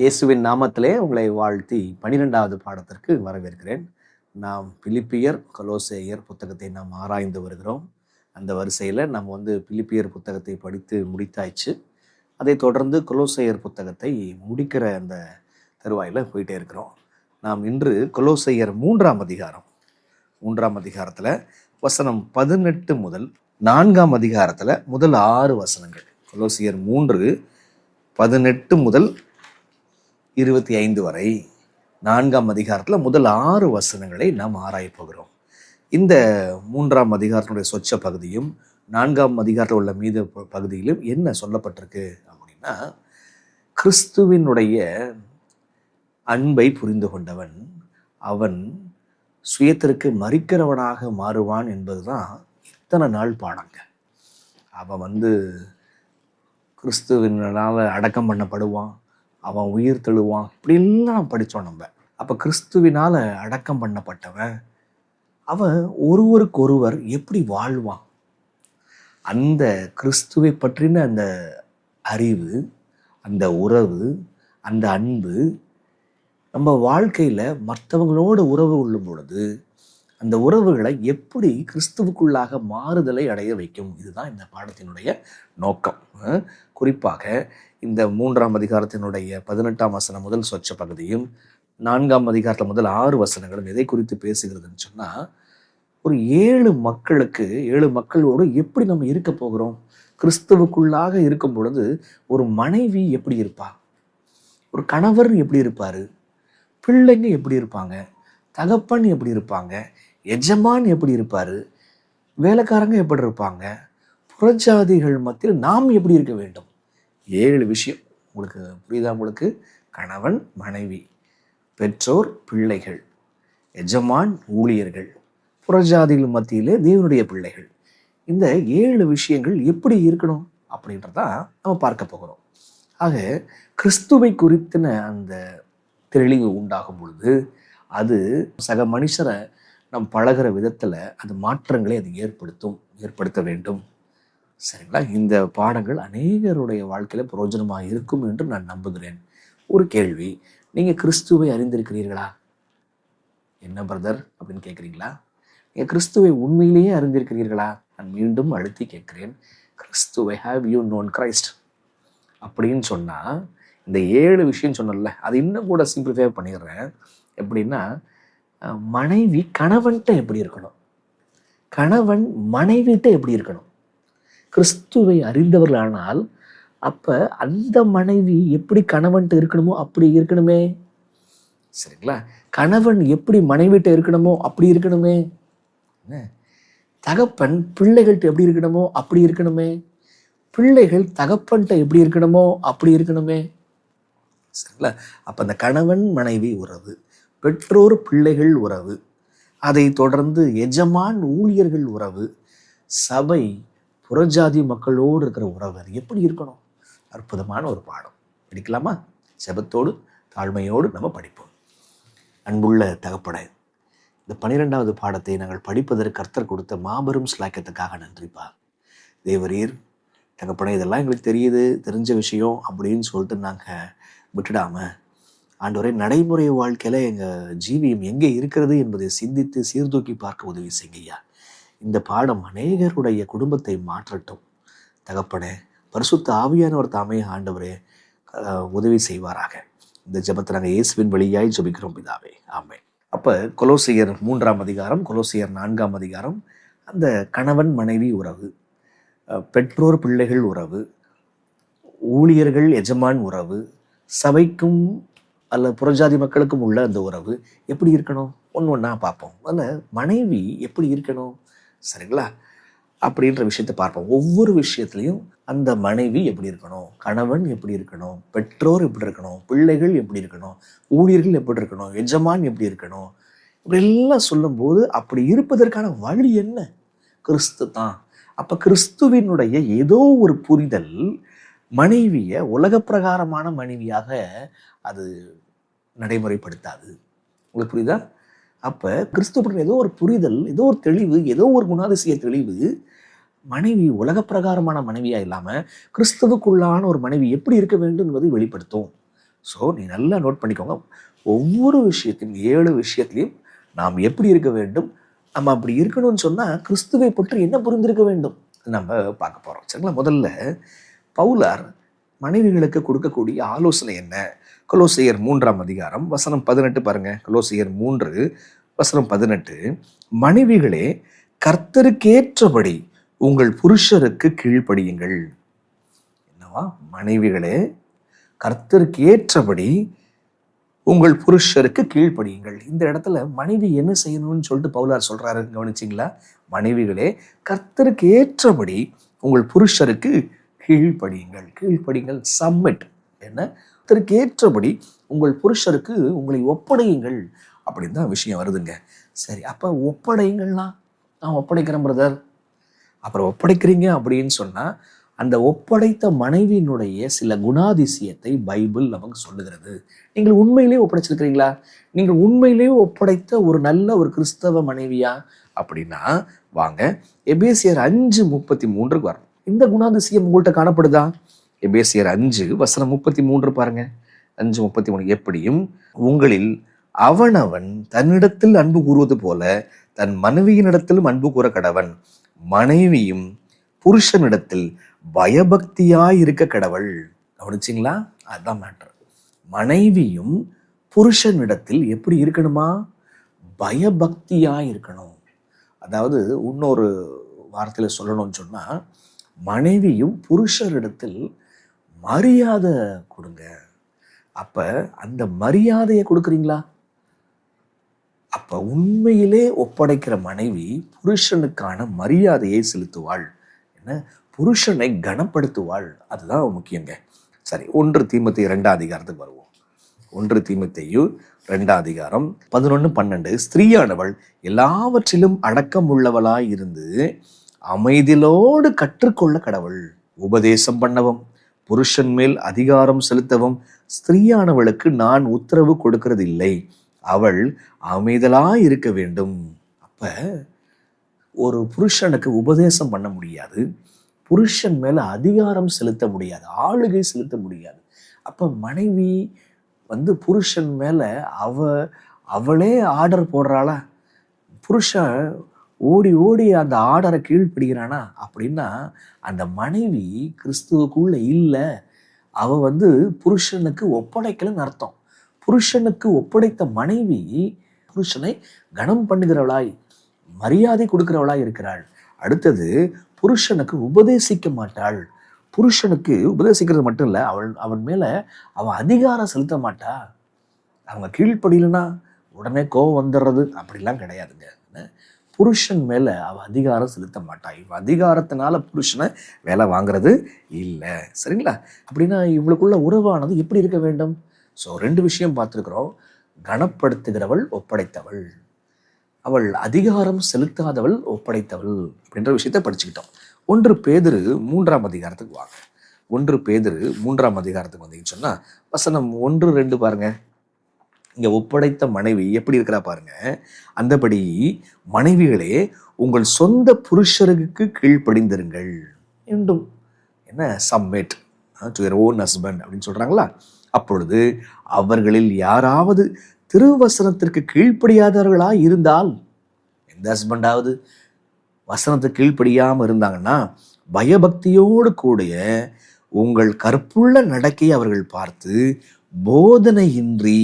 இயேசுவின் நாமத்திலே உங்களை வாழ்த்தி 12வது பாடத்திற்கு வரவேற்கிறேன். நாம் பிலிப்பியர், கொலோசேயர் புத்தகத்தை நாம் ஆராய்ந்து வருகிறோம். அந்த வரிசையில் நம்ம பிலிப்பியர் புத்தகத்தை படித்து முடித்தாச்சு. அதை தொடர்ந்து கொலோசேயர் புத்தகத்தை முடிக்கிற அந்த தருவாயில் போயிட்டே இருக்கிறோம். நாம் இன்று கொலோசேயர் 3ஆம் அதிகாரத்தில் வசனம் 18 முதல் 4ஆம் அதிகாரத்தில் முதல் 6 வசனங்கள். கொலோசேயர் 3:18 முதல் 25 வரை 4ஆம் அதிகாரத்தில் முதல் 6 வசனங்களை நாம் ஆராயப் போகிறோம். இந்த 3ஆம் அதிகாரத்தினுடைய சொச்ச பகுதியும் 4ஆம் அதிகாரத்தில் உள்ள மீத பகுதியிலும் என்ன சொல்லப்பட்டிருக்கு அப்படின்னா, கிறிஸ்துவினுடைய அன்பை புரிந்து கொண்டவன் அவன் சுயத்திற்கு மறிக்கிறவனாக மாறுவான் என்பதுதான் இத்தனை நாள் பாடங்க. அவன் கிறிஸ்துவினால் அடக்கம் பண்ணப்படுவான், அவன் உயிர் தெழுவான், இப்படிலாம் படித்தோம் நம்ம. அப்போ கிறிஸ்துவினால் அடக்கம் பண்ணப்பட்டவன் அவன் ஒருவருக்கொருவர் எப்படி வாழ்வான், அந்த கிறிஸ்துவை பற்றின அந்த அறிவு, அந்த உறவு, அந்த அன்பு நம்ம வாழ்க்கையில் மற்றவங்களோட உறவு கொள்ளும் பொழுது அந்த உறவுகளை எப்படி கிறிஸ்துவுக்குள்ளாக மாறுதலை அடைய வைக்கும். இதுதான் இந்த பாடத்தினுடைய நோக்கம். குறிப்பாக இந்த 3ஆம் அதிகாரத்தினுடைய 18ஆம் வசனம் முதல் சொச்ச பகுதியும் 4ஆம் அதிகாரத்தில் முதல் 6 வசனங்களும் எதை குறித்து பேசுகிறதுன்னு சொன்னால், ஒரு 7 மக்களோடு எப்படி நம்ம இருக்க போகிறோம். கிறிஸ்துவுக்குள்ளாக இருக்கும் பொழுது ஒரு மனைவி எப்படி இருப்பா, ஒரு கணவர் எப்படி இருப்பார், பிள்ளைங்க எப்படி இருப்பாங்க, தகப்பன் எப்படி இருப்பாங்க, எஜமான் எப்படி இருப்பார், வேலைக்காரங்க எப்படி இருப்பாங்க, புறஜாதிகள் மத்தியில் நாம் எப்படி இருக்க வேண்டும். 7 விஷயம் உங்களுக்கு புரியுதா? உங்களுக்கு கணவன், மனைவி, பெற்றோர், பிள்ளைகள், எஜமான், ஊழியர்கள், புறஜாதிகள் மத்தியிலே தேவனுடைய பிள்ளைகள். இந்த 7 விஷயங்கள் எப்படி இருக்கணும் அப்படின்றதான் நம்ம பார்க்க போகிறோம். ஆக கிறிஸ்துவை குறித்தின அந்த தெளிவு உண்டாகும் பொழுது அது சக மனுஷரை நம் பழகிற விதத்தில் அந்த மாற்றங்களை அது ஏற்படுத்த வேண்டும். சரிங்களா? இந்த பாடங்கள் அநேகருடைய வாழ்க்கையில் பிரயோஜனமாக இருக்கும் என்று நான் நம்புகிறேன். ஒரு கேள்வி, நீங்கள் கிறிஸ்துவை அறிந்திருக்கிறீர்களா? என்ன பிரதர் அப்படின்னு கேட்குறீங்களா? நீங்கள் கிறிஸ்துவை உண்மையிலேயே அறிந்திருக்கிறீர்களா? நான் மீண்டும் அழுத்தி கேட்குறேன், கிறிஸ்துவை ஹேவ் யூ நோன் கிரைஸ்ட் அப்படின்னு சொன்னால், இந்த 7 விஷயம் சொன்னல, அது இன்னும் கூட சிம்பிளிஃபை பண்ணிடுறேன். எப்படின்னா, மனைவி கணவன்கிட்ட எப்படி இருக்கணும், கணவன் மனைவிட்ட எப்படி இருக்கணும். கிறிஸ்துவை அறிந்தவர்களானால் அப்போ அந்த மனைவி எப்படி கணவன்கிட்ட இருக்கணுமோ அப்படி இருக்கணுமே. சரிங்களா? கணவன் எப்படி மனைவிட்ட இருக்கணுமோ அப்படி இருக்கணுமே. தகப்பன் பிள்ளைகள்கிட்ட எப்படி இருக்கணுமோ அப்படி இருக்கணுமே. பிள்ளைகள் தகப்பன்கிட்ட எப்படி இருக்கணுமோ அப்படி இருக்கணுமே. சரிங்களா? அப்போ அந்த கணவன் மனைவி உறவு, பெற்றோர் பிள்ளைகள் உறவு, அதை தொடர்ந்து எஜமான் ஊழியர்கள் உறவு, சபை புறஜாதி மக்களோடு இருக்கிற உறவு, அது எப்படி இருக்கணும். அற்புதமான ஒரு பாடம். படிக்கலாமா? செபத்தோடு தாழ்மையோடு நம்ம படிப்போம். அன்புள்ள தகப்பனே, இந்த 12வது பாடத்தை நாங்கள் படிப்பதற்கு கர்த்தர் கொடுத்த மாபெரும் ஸ்லாக்கியத்துக்காக நன்றிப்பா. தேவரீர் தகப்பனே, இதெல்லாம் எங்களுக்கு தெரிஞ்ச விஷயம் அப்படின்னு சொல்லிட்டு நாங்கள் விட்டுடாமல், ஆண்டவரே, நடைமுறை வாழ்க்கையில் எங்கள் ஜீவியம் எங்கே இருக்கிறது என்பதை சிந்தித்து சீர்தூக்கி பார்க்க உதவி செய்யுங்கய்யா. இந்த பாடம் அநேகருடைய குடும்பத்தை மாற்றட்டும் தகப்பனே. பரிசுத்த ஆவியானவர் தாமே ஆண்டவரே உதவி செய்வாராக. இந்த ஜெபத்தை நாங்கள் இயேசுவின் வழியாய் ஜெபிக்கிறோம் பிதாவே, ஆமென். அப்போ கொலோசையர் 3ஆம் அதிகாரம், கொலோசையர் 4ஆம் அதிகாரம், அந்த கணவன் மனைவி உறவு, பெற்றோர் பிள்ளைகள் உறவு, ஊழியர்கள் எஜமான் உறவு, சபைக்கும் அல்ல புறஜாதி மக்களுக்கும் உள்ள அந்த உறவு எப்படி இருக்கணும், ஒன்றா பார்ப்போம். அதில் மனைவி எப்படி இருக்கணும், சரிங்களா, அப்படின்ற விஷயத்தை பார்ப்போம். ஒவ்வொரு விஷயத்துலையும் அந்த மனைவி எப்படி இருக்கணும், கணவன் எப்படி இருக்கணும், பெற்றோர் எப்படி இருக்கணும், பிள்ளைகள் எப்படி இருக்கணும், ஊழியர்கள் எப்படி இருக்கணும், எஜமான் எப்படி இருக்கணும், இப்படி எல்லாம் சொல்லும்போது அப்படி இருப்பதற்கான வழி என்ன? கிறிஸ்து தான். அப்போ கிறிஸ்துவினுடைய ஏதோ ஒரு புரிதல் மனைவியை உலக பிரகாரமான மனைவியாக அது நடைமுறைப்படுத்தாது. உங்களுக்கு புரியுதா? அப்போ கிறிஸ்துவ ஏதோ ஒரு புரிதல், ஏதோ ஒரு தெளிவு, ஏதோ ஒரு குணாதிசய தெளிவு மனைவி உலக பிரகாரமான மனைவியா இல்லாமல் கிறிஸ்துவுக்குள்ளான ஒரு மனைவி எப்படி இருக்க வேண்டும் என்பதை வெளிப்படுத்தும். ஸோ நீ நல்லா நோட் பண்ணிக்கோங்க. ஒவ்வொரு விஷயத்தையும் 7 விஷயத்திலையும் நாம் எப்படி இருக்க வேண்டும், நம்ம அப்படி இருக்கணும்னு சொன்னால் கிறிஸ்துவை பற்றி என்ன புரிந்திருக்க வேண்டும் நம்ம பார்க்க போகிறோம். சரிங்களா? முதல்ல பவுலார் மனைவிகளுக்கு கொடுக்கக்கூடிய ஆலோசனை என்ன? கொலோசியர் 3ஆம் அதிகாரம் வசனம் 18 பாருங்க. கொலோசியர் 3 வசனம் 18, மனைவிகளே கர்த்தருக்கேற்றபடி உங்கள் புருஷருக்கு கீழ்ப்படியுங்கள். என்னவா? மனைவிகளே கர்த்தருக்கு ஏற்றபடி உங்கள் புருஷருக்கு கீழ்ப்படியுங்கள். இந்த இடத்துல மனைவி என்ன செய்யணும்னு சொல்லிட்டு பவுலார் சொல்றாரு, கவனிச்சிங்களா? மனைவிகளே கர்த்தருக்கு ஏற்றபடி உங்கள் புருஷருக்கு கீழ்ப்படியுங்கள். கீழ்ப்படியுங்கள், சப்மிட். என்ன? கர்த்தருக்கு ஏற்றபடி உங்கள் புருஷருக்கு உங்களை ஒப்படையுங்கள் அப்படின்னு தான் விஷயம் வருதுங்க. சரி, அப்போ ஒப்படையுங்கள்னா நான் ஒப்படைக்கிறேன் பிரதர். அப்புறம் ஒப்படைக்கிறீங்க அப்படின்னு சொன்னால் அந்த ஒப்படைத்த மனைவியினுடைய சில குணாதிசயத்தை பைபிள் நமக்கு சொல்லுகிறது. நீங்கள் உண்மையிலேயே ஒப்படைச்சிருக்கிறீங்களா? நீங்கள் உண்மையிலேயே ஒப்படைத்த ஒரு நல்ல ஒரு கிறிஸ்தவ மனைவியா அப்படின்னா வாங்க எபேசியர் 5:33 வரும். இந்த குணாதிசயம் உங்கள்கிட்ட காணப்படுதா? எபேசியர் 5 வசனம் 33 பாருங்க. 5:33, எப்படியும் உங்களில் அவனவன் தன்னிடத்தில் அன்பு கூறுவது போல தன் மனைவியினிடத்திலும் அன்பு கூற கடவன். மனைவியும் புருஷனிடத்தில் பயபக்தியாய் இருக்க கடவுள். கவனிச்சிங்களா? அதுதான் மேட்டர். மனைவியும் புருஷனிடத்தில் எப்படி இருக்கணுமா? பயபக்தியாய் இருக்கணும். அதாவது இன்னொரு வார்த்தையில் சொல்லணும்னு சொன்னா, மனைவியும் புருஷரிடத்தில் மரியாதை கொடுங்க. அப்ப அந்த மரியாதையை கொடுக்குறீங்களா? அப்ப உண்மையிலே ஒப்படைக்கிற மனைவி புருஷனுக்கான மரியாதையை செலுத்துவாள். என்ன? புருஷனை கனப்படுத்துவாள். அதுதான் முக்கியங்க. சரி, 1 தீமோத்தேயு 2ஆம் அதிகாரத்துக்கு வருவோம். 1 தீமோத்தேயு 2ஆம் அதிகாரம் 11-12, ஸ்திரீயானவள் எல்லாவற்றிலும் அடக்கம் உள்ளவளாய் இருந்து அமைதியோடு கற்றுக்கொள்ள கடவுள். உபதேசம் பண்ணவும் புருஷன் மேல் அதிகாரம் செலுத்தவும் ஸ்திரீயானவளுக்கு நான் உத்தரவு கொடுக்கிறது இல்லை. அவள் அமைதலாய் இருக்க வேண்டும். அப்ப ஒரு புருஷனுக்கு உபதேசம் பண்ண முடியாது, புருஷன் மேல அதிகாரம் செலுத்த முடியாது, ஆளுகை செலுத்த முடியாது. அப்ப மனைவி புருஷன் மேல அவளே ஆர்டர் போடுறாளா? புருஷன் ஓடி ஓடி அந்த ஆர்டரை கீழ்ப்படுகிறானா அப்படின்னா அந்த மனைவி கிறிஸ்துவுக்குள்ள இல்லை. அவ புருஷனுக்கு ஒப்படைக்கலன்னு அர்த்தம். புருஷனுக்கு ஒப்படைத்த மனைவி புருஷனை கனம் பண்ணுகிறவளாய், மரியாதை கொடுக்கிறவளாய் இருக்கிறாள். அடுத்தது, புருஷனுக்கு உபதேசிக்க மாட்டாள். புருஷனுக்கு உபதேசிக்கிறது மட்டும் இல்லை, அவன் மேல அவன் அதிகாரம் செலுத்த மாட்டா. அவங்க கீழ்ப்படியலனா உடனே கோவம் வந்துடுறது அப்படிலாம் கிடையாதுங்க. புருஷன் மேல அவ அதிகாரம் செலுத்த மாட்டா. இவ அதிகாரத்தினால புருஷனை வேலை வாங்குறது இல்லை. சரிங்களா? அப்படின்னா இவளுக்குள்ள உறவானது எப்படி இருக்க வேண்டும்? ஸோ 2 விஷயம் பார்த்துருக்குறோம். கனப்படுத்துகிறவள் ஒப்படைத்தவள், அவள் அதிகாரம் செலுத்தாதவள் ஒப்படைத்தவள் அப்படின்ற விஷயத்த படிச்சுக்கிட்டோம். 1 பேதுரு 3ஆம் அதிகாரத்துக்கு வாங்க. 1 பேதுரு 3ஆம் அதிகாரத்துக்கு வந்தீங்கன்னு சொன்னா வசனம் 1-2 பாருங்க. இங்க ஒப்படைத்த மனைவி எப்படி இருக்கிறா பாருங்க. அந்தபடி மனைவிகளே உங்கள் சொந்த புருஷருக்கு கீழ்ப்படிந்திருங்கள். மீண்டும் என்ன? Submit to your own husband அப்படின்னு சொல்றாங்களா? அப்பொழுது அவர்களில் யாராவது திருவசனத்திற்கு கீழ்ப்படியாதவர்களா இருந்தால், எந்த ஹஸ்பண்டாவது வசனத்துக்கு கீழ்ப்படியாம இருந்தாங்கன்னா பயபக்தியோடு கூடிய உங்கள் கற்புள்ள நடக்கையை அவர்கள் பார்த்து போதனையின்றி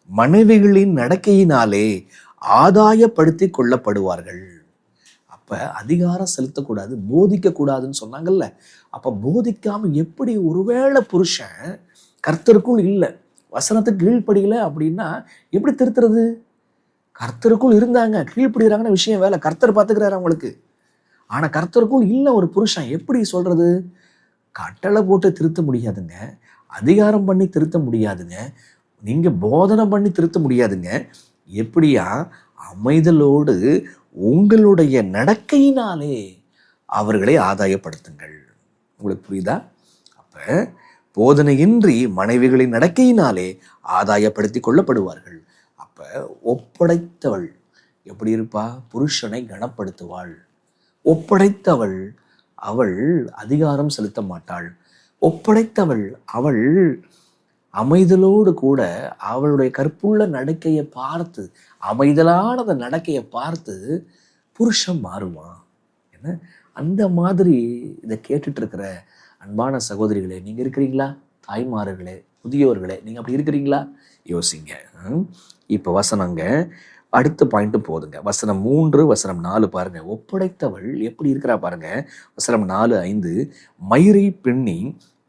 மனைவிகளின் நடக்கையினாலே ஆதாயப்படுத்தி கொள்ளப்படுவார்கள். அப்ப அதிகாரம் செலுத்தக்கூடாது, போதிக்க கூடாதுன்னு சொன்னாங்கல்ல. அப்ப போதிக்காம எப்படி? ஒருவேளை புருஷன் கர்த்தருக்குள் இல்லை, வசனத்துக்கு கீழ்ப்படியல அப்படின்னா எப்படி திருத்துறது? கர்த்தருக்குள் இருந்தாங்க, கீழ்ப்படுகிறாங்கன்னு விஷயம் வேலை, கர்த்தர் பார்த்துக்கிறாரு அவங்களுக்கு. ஆனா கர்த்தருக்குள் இல்லை ஒரு புருஷன், எப்படி சொல்றது? கட்டளை போட்டு திருத்த முடியாதுங்க, அதிகாரம் பண்ணி திருத்த முடியாதுங்க, நீங்க போதனை பண்ணி திருத்த முடியாதுங்க. எப்படியா? அமைதலோடு உங்களுடைய நடக்கையினாலே அவர்களை ஆதாயப்படுத்துங்கள். உங்களுக்கு புரியுதா? அப்ப போதனையின்றி மனைவிகளின் நடக்கையினாலே ஆதாயப்படுத்தி கொள்ளப்படுவார்கள். அப்ப ஒப்படைத்தவள் எப்படி இருப்பா? புருஷனை கனப்படுத்துவாள். ஒப்படைத்தவள் அவள் அதிகாரம் செலுத்த மாட்டாள். ஒப்படைத்தவள் அவள் அமைதலோடு கூட அவளுடைய கற்புள்ள நடக்கையை பார்த்து, அமைதலான அந்த நடக்கையை பார்த்து புருஷன் மாறுவான். என்ன அந்த மாதிரி இதை கேட்டுட்டு இருக்கிற அன்பான சகோதரிகளே, நீங்க இருக்கிறீங்களா? தாய்மார்களே, புதியவர்களே, நீங்க அப்படி இருக்கிறீங்களா? யோசிங்க. இப்போ வசனங்க அடுத்த பாயிண்ட் போதுங்க. வசனம் 3, வசனம் 4 பாருங்க. ஒப்படைத்தவள் எப்படி இருக்கிறா பாருங்க. வசனம் 4, 5 மயிரை பின்னி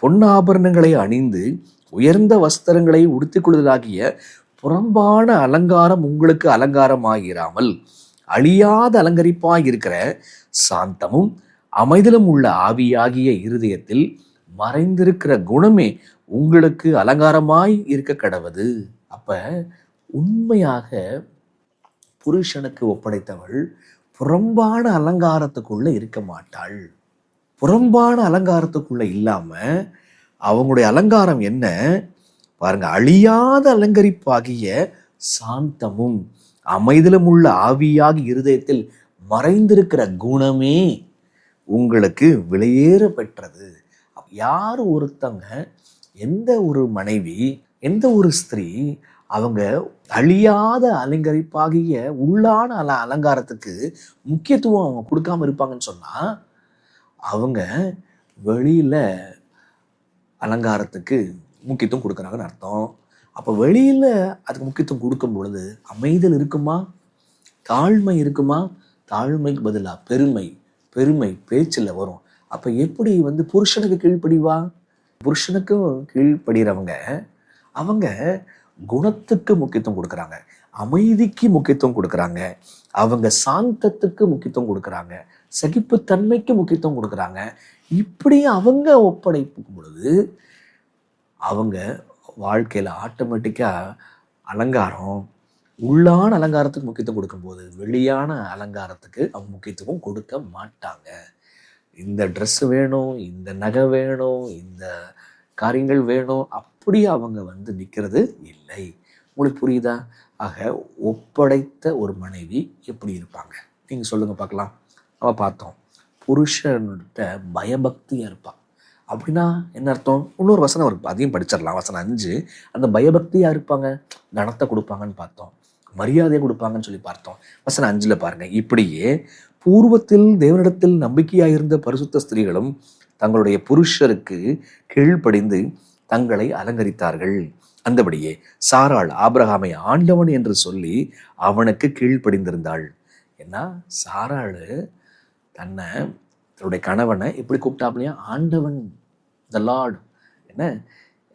பொன்னாபரணங்களை அணிந்து உயர்ந்த வஸ்திரங்களை உடுத்திக் கொள்வதாகிய புறம்பான அலங்காரம் உங்களுக்கு அலங்காரமாகிராமல் அழியாத அலங்கரிப்பாய் இருக்கிற சாந்தமும் அமைதலும் உள்ள ஆவியாகிய இருதயத்தில் மறைந்திருக்கிற குணமே உங்களுக்கு அலங்காரமாய் இருக்க கடவது. அப்ப உண்மையாக புருஷனுக்கு ஒப்படைத்தவள் புறம்பான அலங்காரத்துக்குள்ள இருக்க மாட்டாள். புறம்பான அலங்காரத்துக்குள்ள இல்லாம அவங்களுடைய அலங்காரம் என்ன பாருங்க, அழியாத அலங்கரிப்பாகிய சாந்தமும் அமைதலும் உள்ள ஆவியாகி இருதயத்தில் மறைந்திருக்கிற குணமே உங்களுக்கு விலையேற பெற்றது. யார் ஒருத்தங்க, எந்த ஒரு மனைவி, எந்த ஒரு ஸ்திரீ அவங்க அழியாத அலங்கரிப்பாகிய உள்ளான அலங்காரத்துக்கு முக்கியத்துவம் அவங்க கொடுக்காம இருப்பாங்கன்னு சொன்னா, அவங்க வெளியில அலங்காரத்துக்கு முக்கியத்துவம் கொடுக்குறாங்கன்னு அர்த்தம். அப்போ வெளியில அதுக்கு முக்கியத்துவம் கொடுக்கும் பொழுது அமைதல் இருக்குமா? தாழ்மை இருக்குமா? தாழ்மைக்கு பதிலாக பெருமை, பெருமை பேச்சில் வரும். அப்போ எப்படி புருஷனுக்கு கீழ்ப்படிவா? புருஷனுக்கும் கீழ்ப்படுகிறவங்க அவங்க குணத்துக்கு முக்கியத்துவம் கொடுக்குறாங்க, அமைதிக்கு முக்கியத்துவம் கொடுக்குறாங்க, அவங்க சாந்தத்துக்கு முக்கியத்துவம் கொடுக்குறாங்க, சகிப்புத்தன்மைக்கு முக்கியத்துவம் கொடுக்குறாங்க. இப்படி அவங்க ஒப்படைக்கும் பொழுது அவங்க வாழ்க்கையில் ஆட்டோமேட்டிக்காக அலங்காரம், உள்ளான அலங்காரத்துக்கு முக்கியத்துவம் கொடுக்கும்போது வெளியான அலங்காரத்துக்கு அவங்க முக்கியத்துவம் கொடுக்க மாட்டாங்க. இந்த ட்ரெஸ் வேணும், இந்த நகை வேணும், இந்த காரியங்கள் வேணும், அப்படி அவங்க நிற்கிறது இல்லை. உங்களுக்கு புரியுதா? ஆக ஒப்படைத்த ஒரு மனைவி எப்படி இருப்பாங்க நீங்கள் சொல்லுங்கள் பார்க்கலாம். நம்ம பார்த்தோம், புருஷன்கிட்ட பயபக்தியாக இருப்பாள். அப்படின்னா என்ன அர்த்தம்? இன்னொரு வசனம் இருக்கு, அதையும் படிச்சிடலாம். வசனம் 5, அந்த பயபக்தியாக இருப்பாங்க, கனத்தை கொடுப்பாங்கன்னு பார்த்தோம், மரியாதையை கொடுப்பாங்கன்னு சொல்லி பார்த்தோம். வசனம் 5 பாருங்க, இப்படியே பூர்வத்தில் தேவனிடத்தில் நம்பிக்கையாக இருந்த பரிசுத்த ஸ்திரீகளும் தங்களுடைய புருஷருக்கு கீழ்ப்படிந்து தங்களை அலங்கரித்தார்கள். அந்தபடியே சாராள் ஆபிரகாமை ஆண்டவன் என்று சொல்லி அவனுக்கு கீழ்ப்படிந்திருந்தாள். ஏன்னா சாராள் தன்னுடைய கணவனை எப்படி கூப்பிட்டாப்லையா? ஆண்டவன், த லார்ட் என்ன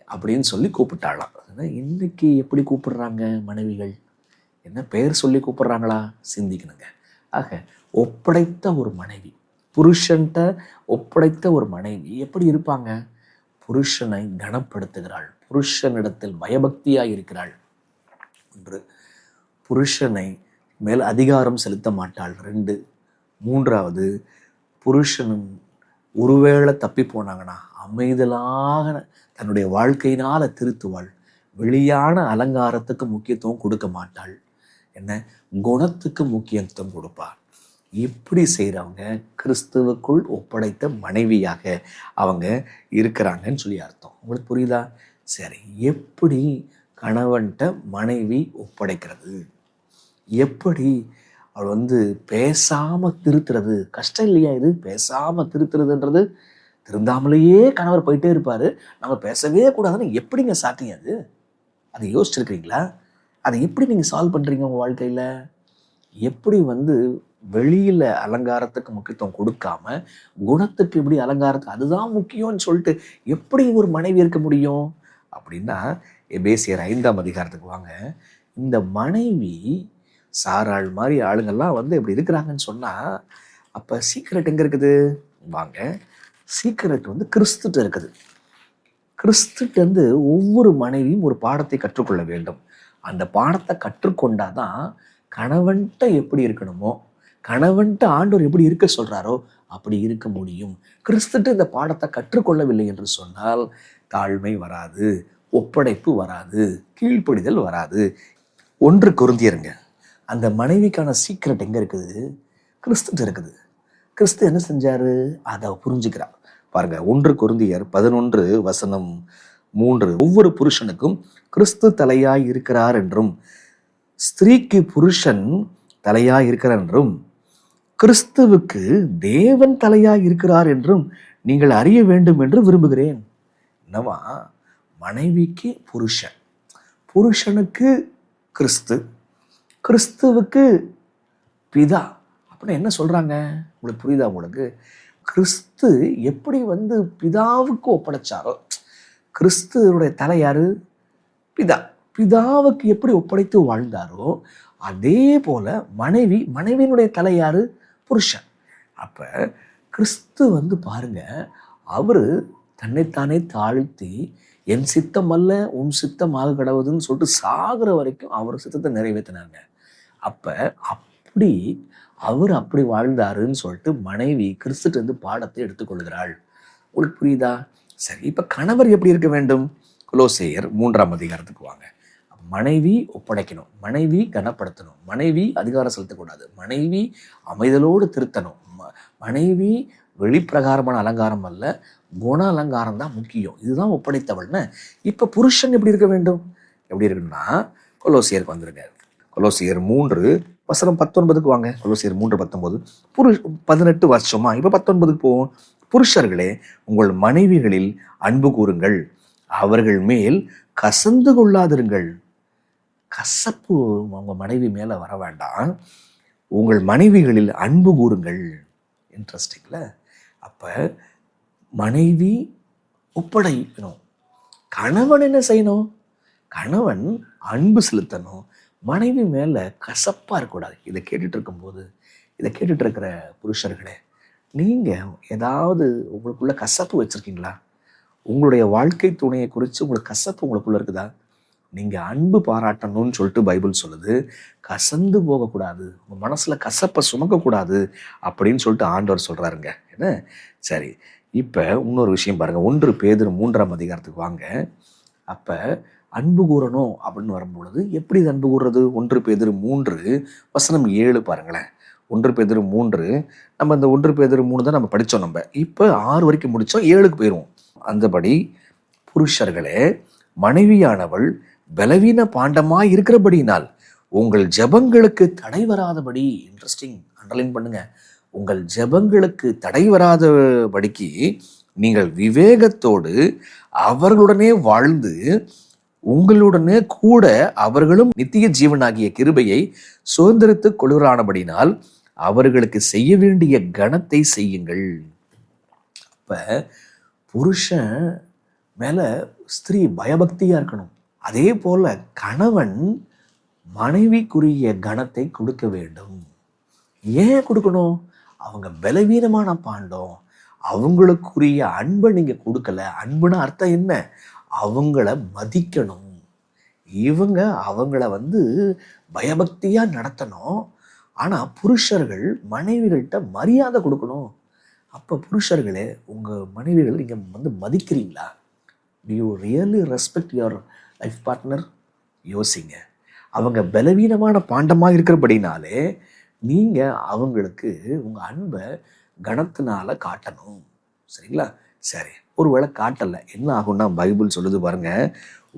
அப்படின்னு சொல்லி கூப்பிட்டாளாம். இன்னைக்கு எப்படி கூப்பிடுறாங்க மனைவிகள்? என்ன பெயர் சொல்லி கூப்பிடுறாங்களா? சிந்திக்கணுங்க. ஆக ஒப்படைத்த ஒரு மனைவி, புருஷன்கிட்ட ஒப்படைத்த ஒரு மனைவி எப்படி இருப்பாங்க? புருஷனை கனப்படுத்துகிறாள், புருஷனிடத்தில் பயபக்தியாக இருக்கிறாள். ஒன்று, புருஷனை மேல் அதிகாரம் செலுத்த மாட்டாள். 2, 3வது, புருஷனும் ஒருவேளை தப்பி போனாங்கன்னா அமைதலாக தன்னுடைய வாழ்க்கையினால திருத்துவாள். வெளியான அலங்காரத்துக்கு முக்கியத்துவம் கொடுக்க மாட்டாள். என்ன, குணத்துக்கு முக்கியத்துவம் கொடுப்பாள். இப்படி செய்கிறவங்க கிறிஸ்துவுக்குள் ஒப்படைத்த மனைவியாக அவங்க இருக்கிறாங்கன்னு சொல்லி அர்த்தம். உங்களுக்கு புரியுதா? சரி, எப்படி கணவன்கிட்ட மனைவி ஒப்படைக்கிறது? எப்படி அவள் பேசாமல் திருத்துறது? கஷ்டம் இல்லையா இது? பேசாமல் திருத்துறதுன்றது. திருந்தாமலேயே கணவர் போயிட்டே இருப்பார், நம்ம பேசவே கூடாதுன்னு எப்படிங்க சாத்தியம் அது? அதை யோசிச்சிருக்கிறீங்களா? அதை எப்படி நீங்கள் சால்வ் பண்ணுறீங்க உங்கள் வாழ்க்கையில்? எப்படி வெளியில் அலங்காரத்துக்கு முக்கியத்துவம் கொடுக்காம குணத்துக்கு எப்படி அலங்காரத்துக்கு அதுதான் முக்கியம்னு சொல்லிட்டு எப்படி ஒரு மனைவி இருக்க முடியும்? அப்படின்னா எபேசியர் 5ஆம் அதிகாரத்துக்கு வாங்க. இந்த மனைவி சாராள் மாதிரி ஆளுங்கள்லாம் இப்படி இருக்கிறாங்கன்னு சொன்னால் அப்போ சீக்ரெட் எங்கே இருக்குது? வாங்க, சீக்ரெட் கிறிஸ்துட்ட இருக்குது. கிறிஸ்துட்டு ஒவ்வொரு மனைவியும் ஒரு பாடத்தை கற்றுக்கொள்ள வேண்டும். அந்த பாடத்தை கற்றுக்கொண்டாதான் கணவன்கிட்ட எப்படி இருக்கணுமோ, கணவன்கிட்ட ஆண்டவர் எப்படி இருக்க சொல்கிறாரோ அப்படி இருக்க முடியும். கிறிஸ்துட்டு இந்த பாடத்தை கற்றுக்கொள்ளவில்லை என்று சொன்னால் தாழ்மை வராது, ஒப்படைப்பு வராது, கீழ்ப்படிதல் வராது. 1 கொரிந்தியருங்க, அந்த மனைவிக்கான சீக்ரெட் எங்கே இருக்குது? கிறிஸ்துட்டு இருக்குது. கிறிஸ்து என்ன செஞ்சாரு? அதை புரிஞ்சுக்கிறார் பாருங்க. 1 கொரிந்தியர் 11 வசனம் 3 ஒவ்வொரு புருஷனுக்கும் கிறிஸ்து தலையாய் இருக்கிறார் என்றும், ஸ்திரீக்கு புருஷன் தலையாய் இருக்கிறார் என்றும், கிறிஸ்துவுக்கு தேவன் தலையாய் இருக்கிறார் என்றும் நீங்கள் அறிய வேண்டும் என்று விரும்புகிறேன். என்னவா, மனைவிக்கு புருஷன், புருஷனுக்கு கிறிஸ்து, கிறிஸ்துவுக்கு பிதா. அப்படின்னு என்ன சொல்றாங்க? உங்களுக்கு புரியுதா? உங்களுக்கு கிறிஸ்து எப்படி பிதாவுக்கு ஒப்படைச்சாரோ, கிறிஸ்துவனுடைய தலை யாரு? பிதா. பிதாவுக்கு எப்படி ஒப்படைத்து வாழ்ந்தாரோ அதே போல மனைவியினுடைய தலை யாரு? புருஷன். அப்ப கிறிஸ்து பாருங்க, அவரு தன்னைத்தானே தாழ்த்தி என் சித்தம் அல்ல உன் சித்தம் ஆக கடவுதுன்னு சொல்லிட்டு சாகுற வரைக்கும் அவர் சித்தத்தை நிறைவேற்றினாங்க. அப்ப அப்படி அவர் அப்படி வாழ்ந்தாருன்னு சொல்லிட்டு மனைவி கிறிஸ்துட்டு பாடத்தை எடுத்துக்கொள்கிறாள். உங்களுக்கு புரியுதா? சரி, இப்ப கணவர் எப்படி இருக்க வேண்டும்? கொலோசையர் 3ஆம் அதிகாரத்துக்கு வாங்க. மனைவி ஒப்படைக்கணும், மனைவி கனப்படுத்தணும், மனைவி அதிகாரம் செலுத்தக்கூடாது, மனைவி அமைதலோடு திருத்தணும், மனைவி வெளிப்பிரகாரமான அலங்காரம் அல்ல, குண அலங்காரம் தான் முக்கியம். இதுதான் ஒப்படைத்தவள்னு. இப்ப புருஷன் எப்படி இருக்க வேண்டும்? எப்படி இருக்குன்னா, கொலோசியருக்கு வந்துருங்க. கொலோசியர் 3:19 வாங்க. கொலோசியர் 3:19. 18 வருஷமா, இப்ப 19 போவோம். புருஷர்களே, உங்கள் மனைவிகளில் அன்பு கூறுங்கள், அவர்கள் மேல் கசந்து கொள்ளாதிருங்கள். கசப்பு உங்க மனைவி மேல வர வேண்டாம். உங்கள் மனைவிகளில் அன்பு கூறுங்கள். இன்ட்ரெஸ்டிங்ல. அப்ப மனைவி ஒப்படைக்கணும், கணவன் என்ன செய்யணும்? கணவன் அன்பு செலுத்தணும், மனைவி மேல கசப்பா இருக்கக்கூடாது. இதை கேட்டுட்டு இருக்கும்போது, இதை கேட்டுட்டு இருக்கிற புருஷர்களே, நீங்க ஏதாவது உங்களுக்குள்ள கசப்பு வச்சிருக்கீங்களா? உங்களுடைய வாழ்க்கை துணையை குறித்து உங்களுக்கு கசப்பு உங்களுக்குள்ள இருக்குதா? நீங்க அன்பு பாராட்டணும்னு சொல்லிட்டு பைபிள் சொல்லுது. கசந்து போகக்கூடாது, உங்க மனசுல கசப்பை சுமக்கக்கூடாது அப்படின்னு சொல்லிட்டு ஆண்டவர் சொல்றாருங்க. என்ன? சரி, இப்ப இன்னொரு விஷயம் பாருங்க. 1 பேதுரு 3ஆம் அதிகாரத்துக்கு வாங்க. அப்ப அன்பு கூறணும் அப்படின்னு வரும்பொழுது எப்படி அன்பு கூறுறது? 1 பேதுரு 3:7 பாருங்களேன். 1 பேதுரு 3, நம்ம இந்த 1 பேதுரு 3 தான் நம்ம படித்தோம். நம்ம இப்போ 6 வரைக்கும் முடித்தோம், 7க்கு போயிடுவோம். அந்தபடி புருஷர்களே, மனைவியானவள் பலவீன பாண்டமாய் இருக்கிறபடியினால் உங்கள் ஜெபங்களுக்கு தடை வராதபடி, இன்ட்ரெஸ்டிங், அண்டர்லைன் பண்ணுங்க, உங்கள் ஜெபங்களுக்கு தடை வராதபடிக்கு நீங்கள் விவேகத்தோடு அவர்களுடனே வாழ்ந்து உங்களுடனே கூட அவர்களும் நித்திய ஜீவனாகிய கிருபையை சுதந்திரித்துக் கொள்கிறானபடினால் அவர்களுக்கு செய்ய வேண்டிய கனத்தை செய்யுங்கள். அப்ப புருஷன் மேல ஸ்திரீ பயபக்தியா இருக்கணும். அதே போல கணவன் மனைவிக்குரிய கனத்தை கொடுக்க வேண்டும். ஏன் கொடுக்கணும்? அவங்க பலவீனமான பாண்டம், அவங்களுக்குரிய அன்பை நீங்க கொடுக்கல. அன்புனா அர்த்தம் என்ன? அவங்கள மதிக்கணும். இவங்க அவங்கள பயபக்தியா நடத்தணும். ஆனா புருஷர்கள் மனைவிகள்கிட்ட மரியாதை கொடுக்கணும். அப்ப புருஷர்களே, உங்க மனைவிகள் நீங்க மதிக்கிறீங்களா? Do you really respect your life partner? யோசிங்க. அவங்க பலவீனமான பாண்டமாக இருக்கிறபடினாலே நீங்க அவங்களுக்கு உங்க அன்பை கனத்தினால காட்டணும். சரிங்களா? சரி, ஒருவேளை காட்டல, என்ன ஆகும்னா பைபிள் சொல்லுது பாருங்க,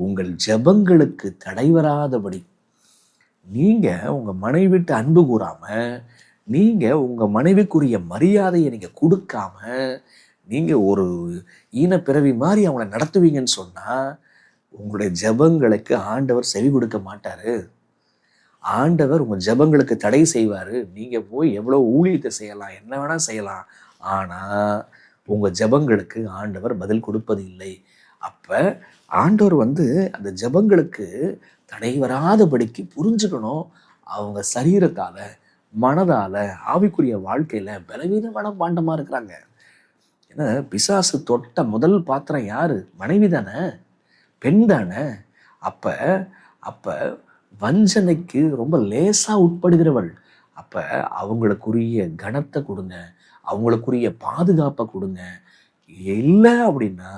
உங்கள் ஜெபங்களுக்கு தடை வராதபடி நீங்க உங்க மனைவிட்டு அன்பு கூறாம, நீங்க உங்க மனைவிக்குரிய மரியாதையை நீங்க கொடுக்காம, நீங்க ஒரு ஈனப்பிறவி மாதிரி அவங்கள நடத்துவீங்கன்னு சொன்னா உங்களுடைய ஜெபங்களுக்கு ஆண்டவர் செவி கொடுக்க மாட்டாரு. ஆண்டவர் உங்க ஜெபங்களுக்கு தடை செய்வாரு. நீங்க போய் எவ்வளவு ஊழியத்தை செய்யலாம், என்ன வேணா செய்யலாம், ஆனா உங்க ஜெபங்களுக்கு ஆண்டவர் பதில் கொடுப்பது இல்லை. அப்ப ஆண்டவர் அந்த ஜெபங்களுக்கு தடை வராதபடிக்கு புரிஞ்சுக்கணும். அவங்க சரீரத்தால, மனதால, ஆவிக்குரிய வாழ்க்கையில பலவீனமான பாண்டமா இருக்கிறாங்க. ஏன்னா பிசாசு தொட்ட முதல் பாத்திரம் யாரு? மனைவி தானே, பெண் தானே. அப்ப அப்ப வஞ்சனைக்கு ரொம்ப லேசா உட்படுகிறவள். அப்ப அவங்களுக்குரிய கனத்தை கொடுங்க, அவங்களுக்குரிய பாதுகாப்பை கொடுங்க. இல்லை அப்படின்னா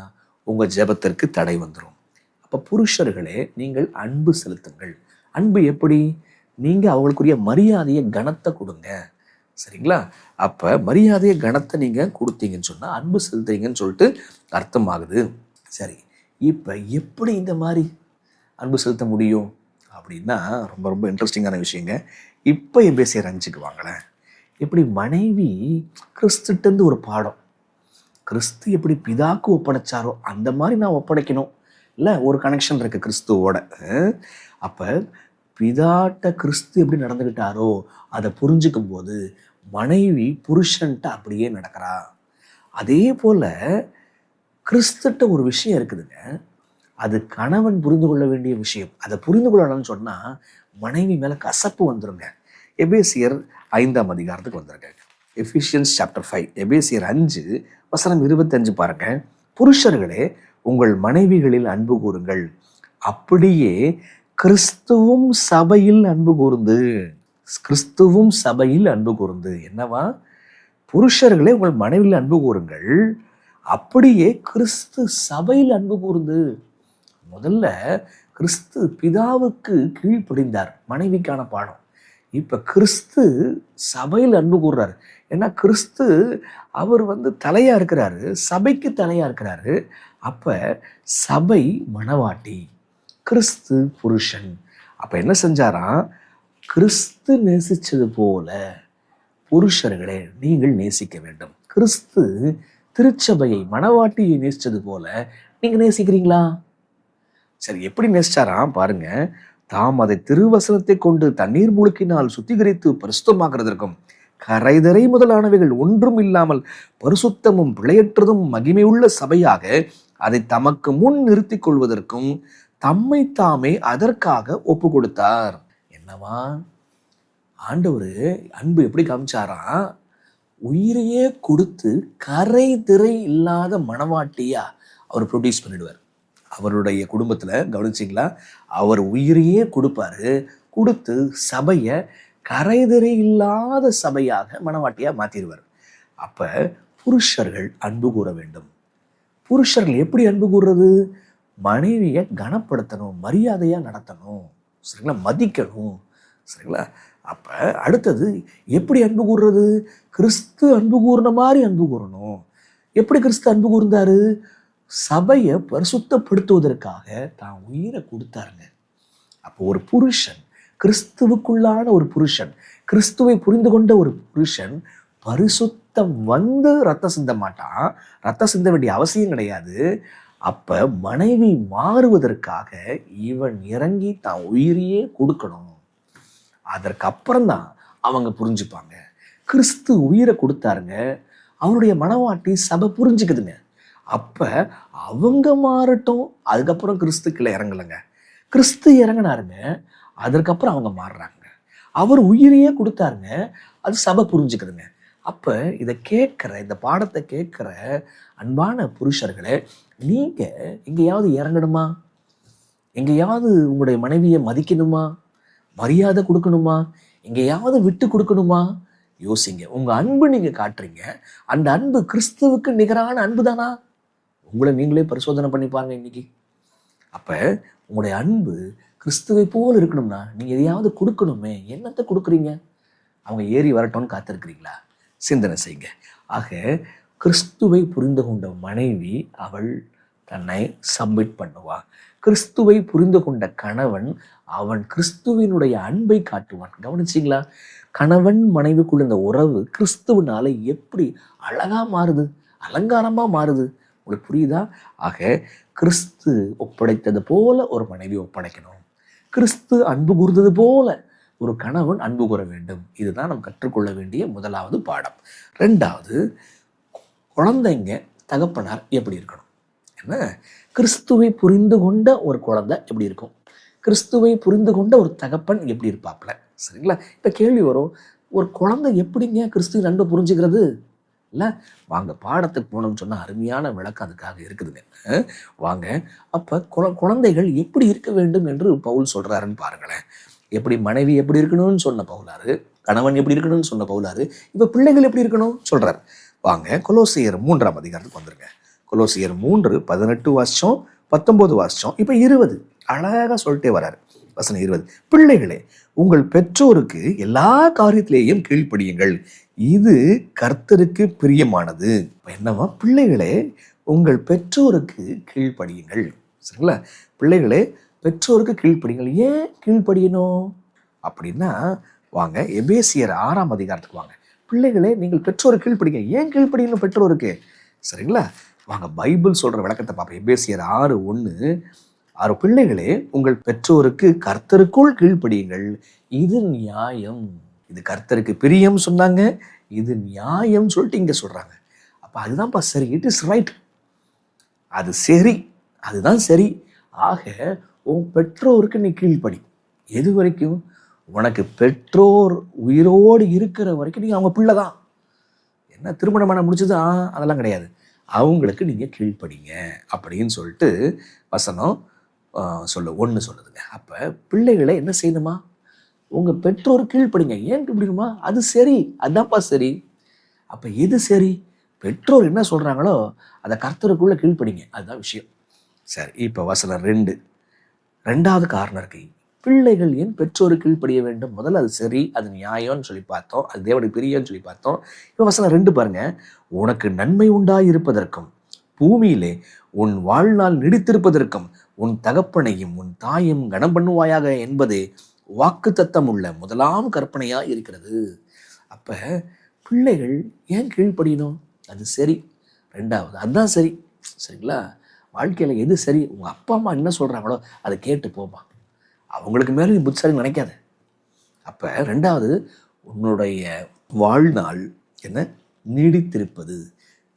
உங்க ஜெபத்திற்கு தடை வந்துடும். அப்ப புருஷர்களே, நீங்கள் அன்பு செலுத்துங்கள். அன்பு எப்படி? நீங்க அவங்களுக்குரிய மரியாதையை கனத்தை கொடுங்க. சரிங்களா? அப்ப மரியாதையை கனத்தை நீங்க கொடுத்தீங்கன்னு சொன்னா அன்பு செலுத்துறீங்கன்னு சொல்லிட்டு அர்த்தமாகுது. சரி, இப்போ எப்படி இந்த மாதிரி அன்பு செலுத்த முடியும் அப்படின்னா ரொம்ப ரொம்ப இன்ட்ரெஸ்டிங்கான விஷயங்க. இப்போ எபேசியர் 5க்கு வாங்களேன். எப்படி மனைவி கிறிஸ்துட்டேருந்து ஒரு பாடம், கிறிஸ்து எப்படி பிதாக்கு ஒப்படைச்சாரோ அந்த மாதிரி நான் ஒப்படைக்கணும். இல்லை, ஒரு கனெக்ஷன் இருக்குது கிறிஸ்துவோட. அப்போ பிதாட்ட கிறிஸ்து எப்படி நடந்துக்கிட்டாரோ அதை புரிஞ்சுக்கும் போது மனைவி புருஷன்ட்ட அப்படியே நடக்கிறா. அதே போல் கிறிஸ்துட்ட ஒரு விஷயம் இருக்குதுங்க, அது கணவன் புரிந்து கொள்ள வேண்டிய விஷயம். அதை புரிந்து கொள்ளணும்னு சொன்னால் மனைவி மேலே கசப்பு வந்துருங்க. எபேசியர் 5ஆம் அதிகாரத்துக்கு வந்துருங்க. எஃபிஷியன்ஸ் சாப்டர் 5, எபேசியர் 5 வசனம் 25 பாருங்க. புருஷர்களே உங்கள் மனைவிகளில் அன்பு கூறுங்கள், அப்படியே கிறிஸ்துவும் சபையில் அன்பு கூர்ந்து. கிறிஸ்துவும் சபையில் அன்பு கூர்ந்து என்னவா? புருஷர்களே உங்கள் மனைவியில் அன்பு கூறுங்கள், அப்படியே கிறிஸ்து சபையில் அன்பு கூர்ந்து. முதல்ல கிறிஸ்து பிதாவுக்கு கீழ்ப்படிந்தார், மனைவிக்கான பாடம். இப்ப கிறிஸ்து சபையில் அன்பு கூறுறாரு. ஏன்னா கிறிஸ்து அவர் தலையா இருக்கிறாரு, சபைக்கு தலையா இருக்கிறாரு. அப்ப சபை மணவாட்டி, கிறிஸ்து புருஷன். அப்ப என்ன செஞ்சாராம்? கிறிஸ்து நேசிச்சது போல புருஷர்களே நீங்கள் நேசிக்க வேண்டும். கிறிஸ்து திருச்சபையை மணவாட்டியை நேசிச்சது போல நீங்க நேசிக்கிறீங்களா? சரி, எப்படி நேசிச்சாராம் பாருங்க. தாம் அதை திருவசனத்தை கொண்டு தண்ணீர் முழுக்கினால் சுத்திகரித்து பரிசுத்தமாக்குறதற்கும் கரைதரை முதலானவைகள் ஒன்றும் இல்லாமல் பரிசுத்தமும் பிழையற்றதும் மகிமையுள்ள சபையாக அதை தமக்கு முன் நிறுத்திக் கொள்வதற்கும் தம்மை தாமே அதற்காக ஒப்பு கொடுத்தார். என்னவா? ஆண்டவர் அன்பு எப்படி காமிச்சாராம்? உயிரையே கொடுத்து கரை திரை இல்லாத மணவாட்டியா அவர் ப்ரொடியூஸ் பண்ணிடுவார். அவருடைய குடும்பத்துல கவனிச்சிங்களா? அவர் உயிரையே கொடுப்பாரு, கொடுத்து சபையை கரைதிரை இல்லாத சபையாக மணவாட்டியா மாத்திடுவார். அப்ப புருஷர்கள் அன்பு கூற வேண்டும். புருஷர்கள் எப்படி அன்பு கூறுறது? மனைவியை கனப்படுத்தணும், மரியாதையா நடத்தணும், சரிங்களா, மதிக்கணும், சரிங்களா. அப்ப அடுத்தது எப்படி அன்பு கூறுறது? கிறிஸ்து அன்பு கூர்ன மாதிரி அன்பு கூறணும். எப்படி கிறிஸ்து அன்பு கூர்ந்தாரு? சபையை பரிசுத்தப்படுத்துவதற்காக தான் உயிரை கொடுத்தாருங்க. அப்போ ஒரு புருஷன், கிறிஸ்துவுக்குள்ளான ஒரு புருஷன், கிறிஸ்துவை புரிந்து கொண்ட ஒரு புருஷன் பரிசுத்தம் ரத்தம் சிந்த மாட்டான். ரத்தம் சிந்த வேண்டிய அவசியம் கிடையாது. அப்ப மனைவி மாறுவதற்காக இவன் இறங்கி தான் உயிரையே கொடுக்கணும். அதற்கப்புறம் தான் அவங்க புரிஞ்சுப்பாங்க. கிறிஸ்து உயிரை கொடுத்தாருங்க, அவருடைய மனவாட்டி சபை புரிஞ்சுக்குதுங்க. அப்ப அவங்க மாறட்டும், அதுக்கப்புறம் கிறிஸ்து கீழே இறங்கலைங்க. கிறிஸ்து இறங்கினாருங்க, அதற்கப்புறம் அவங்க மாறுறாங்க. அவர் உயிரையே கொடுத்தாருங்க, அது சபை புரிஞ்சுக்குதுங்க. அப்ப இதை கேட்கிற, இந்த பாடத்தை கேட்கிற அன்பான புருஷர்களே, நீங்க எங்கேயாவது இறங்கணுமா? எங்கேயாவது உங்களுடைய மனைவியை மதிக்கணுமா? மரியாதை கொடுக்கணுமா? எங்கேயாவது விட்டு கொடுக்கணுமா? யோசிங்க. உங்க அன்பு நீங்க காட்டுறீங்க, அந்த அன்பு கிறிஸ்துவுக்கு நிகரான அன்பு தானா? உங்களை நீங்களே பரிசோதனை பண்ணி பாருங்க இன்னைக்கு. அப்ப உங்களுடைய அன்பு கிறிஸ்துவை போல் இருக்கணும்னா நீங்க எதையாவது கொடுக்கணுமே. என்னத்தை கொடுக்குறீங்க? அவங்க ஏறி வரட்டும்னு காத்திருக்கிறீங்களா? சிந்தனை செய்யுங்க. ஆக கிறிஸ்துவை புரிந்து கொண்ட மனைவி அவள் தன்னை சப்மிட் பண்ணுவா. கிறிஸ்துவை புரிந்து கொண்ட கணவன் அவன் கிறிஸ்துவினுடைய அன்பை காட்டுவான். கவனிச்சிங்களா? கணவன் மனைவிக்குள்ள இந்த உறவு கிறிஸ்துவனால எப்படி அழகா மாறுது, அலங்காரமா மாறுது. உங்களுக்கு புரியுதா? ஆக கிறிஸ்து ஒப்படைத்தது போல ஒரு மனைவி ஒப்படைக்கணும். கிறிஸ்து அன்பு கூர்ந்தது போல ஒரு கணவன் அன்பு கூற வேண்டும். இதுதான் நம்ம கற்றுக்கொள்ள வேண்டிய முதலாவது பாடம். ரெண்டாவது, குழந்தைங்க தகப்பனார் எப்படி இருக்கணும்? என்ன, கிறிஸ்துவை புரிந்து கொண்ட ஒரு குழந்தை எப்படி இருக்கும்? கிறிஸ்துவை புரிந்து கொண்ட ஒரு தகப்பன் எப்படி இருப்பாப்ல? சரிங்களா? இப்போ கேள்வி வரும், ஒரு குழந்தை எப்படிங்க கிறிஸ்துவின் அன்பை புரிஞ்சுக்கிறது? இல்லை, வாங்க பாடத்துக்கு போனோம்னு சொன்னால் அருமையான விளக்கம் அதுக்காக இருக்குதுங்க. வாங்க. அப்போ குழந்தைகள் எப்படி இருக்க வேண்டும் என்று பவுல் சொல்கிறாருன்னு பாருங்களேன். எப்படி மனைவி எப்படி இருக்கணும்னு சொன்ன பவுலாரு, கணவன் எப்படி இருக்கணும்னு சொன்ன பவுலாரு, இப்போ பிள்ளைகள் எப்படி இருக்கணும் சொல்கிறார். வாங்க கொலோசியர் 3ஆம் அதிகாரத்துக்கு வந்துருங்க. கொலோசியர் 3:18 வாசிச்சோம், 19 வாசிச்சோம், இப்போ 20 அழகாக சொல்லிட்டே வராரு. வசனம் 20, பிள்ளைகளே உங்கள் பெற்றோருக்கு எல்லா காரியத்திலேயும் கீழ்ப்படியுங்கள், இது கர்த்தருக்கு பிரியமானது. என்னவா? பிள்ளைகளே உங்கள் பெற்றோருக்கு கீழ்ப்படியுங்கள். சரிங்களா? பிள்ளைகளே, பெற்றோருக்கு கீழ்ப்படிங்கள். ஏன் கீழ்ப்படியணும் அப்படின்னா, வாங்க எபேசியர் 6ஆம் அதிகாரத்துக்கு வாங்க. பிள்ளைகளே, நீங்கள் பெற்றோருக்கு கீழ்ப்படிங்க. ஏன் கீழ்ப்படியணும் பெற்றோருக்கு? சரிங்களா? வாங்க பைபிள் சொல்ற விளக்கத்தை பார்ப்போம். எபேசியர் 6:1. பிள்ளைகளே, உங்கள் பெற்றோருக்கு கர்த்தருக்குள் கீழ்ப்படியுங்கள், இது நியாயம். இது கர்த்தருக்கு பிரியம் சொன்னாங்க, இது நியாயம் சொல்லிட்டு இங்க சொல்றாங்க. அப்ப அதுதான்ப்பா சரி. It is right. அது சரி, அதுதான் சரி. ஆக உன் பெற்றோருக்கு நீ கீழ்ப்படி. எது வரைக்கும்? உனக்கு பெற்றோர் உயிரோடு இருக்கிற வரைக்கும் நீங்க அவங்க பிள்ளை தான். என்ன திருமணமான முடிச்சுதான் அதெல்லாம் கிடையாது. அவங்களுக்கு நீங்க கீழ்ப்படிங்க அப்படின்னு சொல்லிட்டு வசனம் சொல்லுதுங்க. அப்ப பிள்ளைகளை என்ன செய்யணுமா? உங்க பெற்றோர் கீழ்ப்படிங்க. ஏன் கீழ்ப்படிணுமா? அது சரி, அதுதான்ப்பா சரி. அப்ப எது சரி? பெற்றோர் என்ன சொல்றாங்களோ அதை கர்த்தருக்குள்ள கீழ்ப்படிங்க, அதுதான் விஷயம். சரி, இப்ப வசனம் 2, 2வது காரணம் இருக்கு. பிள்ளைகள் ஏன் பெற்றோருக்கு கீழ்ப்படிய வேண்டும்? முதல்ல அது சரி, அது நியாயம்னு சொல்லி பார்த்தோம், அது தேவனுக்கு பிரியம்னு சொல்லி பார்த்தோம். இப்ப வசனம் 2 பாருங்க. உனக்கு நன்மை உண்டாயிருப்பதற்கும் பூமியிலே உன் வாழ்நாள் நீடித்திருப்பதற்கும் உன் தகப்பனையும் உன் தாயும் கனம் பண்ணுவாயாக என்பது வாக்குத்தத்தம் உள்ள முதலாம் கற்பனையா இருக்கிறது. அப்ப பிள்ளைகள் ஏன் கீழ்ப்படியணும்? அது சரி. 2வது அதுதான் சரி. சரிங்களா? வாழ்க்கையில எது சரி? உங்க அப்பா அம்மா என்ன சொல்றாங்களோ அதை கேட்டு போமா. அவங்களுக்கு மேல நீ புத்திசாலி நினைக்காத. அப்ப 2வது, உன்னுடைய வாழ்நாள் என்ன நீடித்திருப்பது,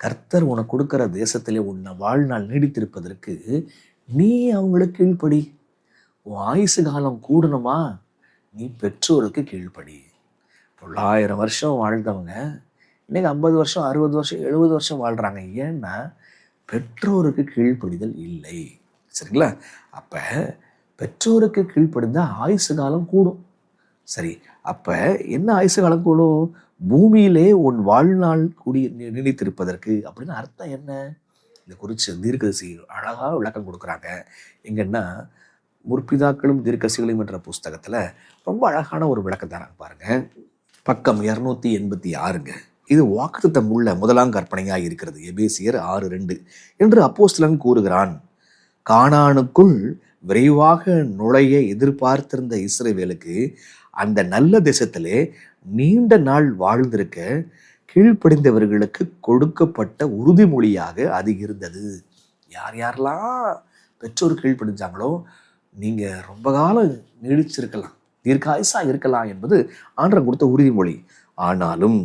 கர்த்தர் உனக்கு கொடுக்கிற தேசத்திலே உன்னை வாழ்நாள் நீடித்திருப்பதற்கு நீ அவங்களுக்கு கீழ்ப்படி. உன் ஆயுசு காலம் கூடணுமா? நீ பெற்றோருக்கு கீழ்ப்படி. 900 வருஷம் வாழ்ந்தவங்க இன்னைக்கு 50 வருஷம் 60 வருஷம் 70 வருஷம் வாழ்றாங்க. ஏன்னா பெற்றோருக்கு கீழ்ப்படிதல் இல்லை. சரிங்களா? அப்ப பெற்றோருக்கு கீழ்ப்படிந்தா ஆயுசு காலம் கூடும். சரி, அப்ப என்ன ஆயுசு காலம் கூடும்? பூமியிலே உன் வாழ்நாள் கூடி நீடித்திருப்பதற்கு அப்படின்னு அர்த்தம் என்ன? இதை குறித்து தீர்க்கதரிசி அழகா விளக்கம் கொடுக்குறாங்க. எங்கன்னா முற்பிதாக்களும் தீர்க்கதரிசிகளும் என்ற புஸ்தகத்துல ரொம்ப அழகான ஒரு விளக்கம் தராங்க பாருங்க. பக்கம் 286. இது வாக்குத்தத்தம் உள்ள முதலாம் கற்பனையாக இருக்கிறது. எபேசியர் 6:2 என்று அப்போஸ்தலன் கூறுகிறான். கானானுக்குள் விரைவாக நுழைய எதிர்பார்த்திருந்த இஸ்ரவேலுக்கு அந்த நல்ல தேசத்திலே நீண்ட நாள் வாழ்ந்திருக்க கீழ்ப்படிந்தவர்களுக்கு கொடுக்கப்பட்ட உறுதிமொழியாக அது இருந்தது. யார் யாரெல்லாம் பெற்றோர் கீழ்ப்படிஞ்சாங்களோ நீங்க ரொம்ப காலம் நீடிச்சிருக்கலாம், தீர்க்காயுசா இருக்கலாம் என்பது ஆண்டவர் கொடுத்த உறுதிமொழி. ஆனாலும்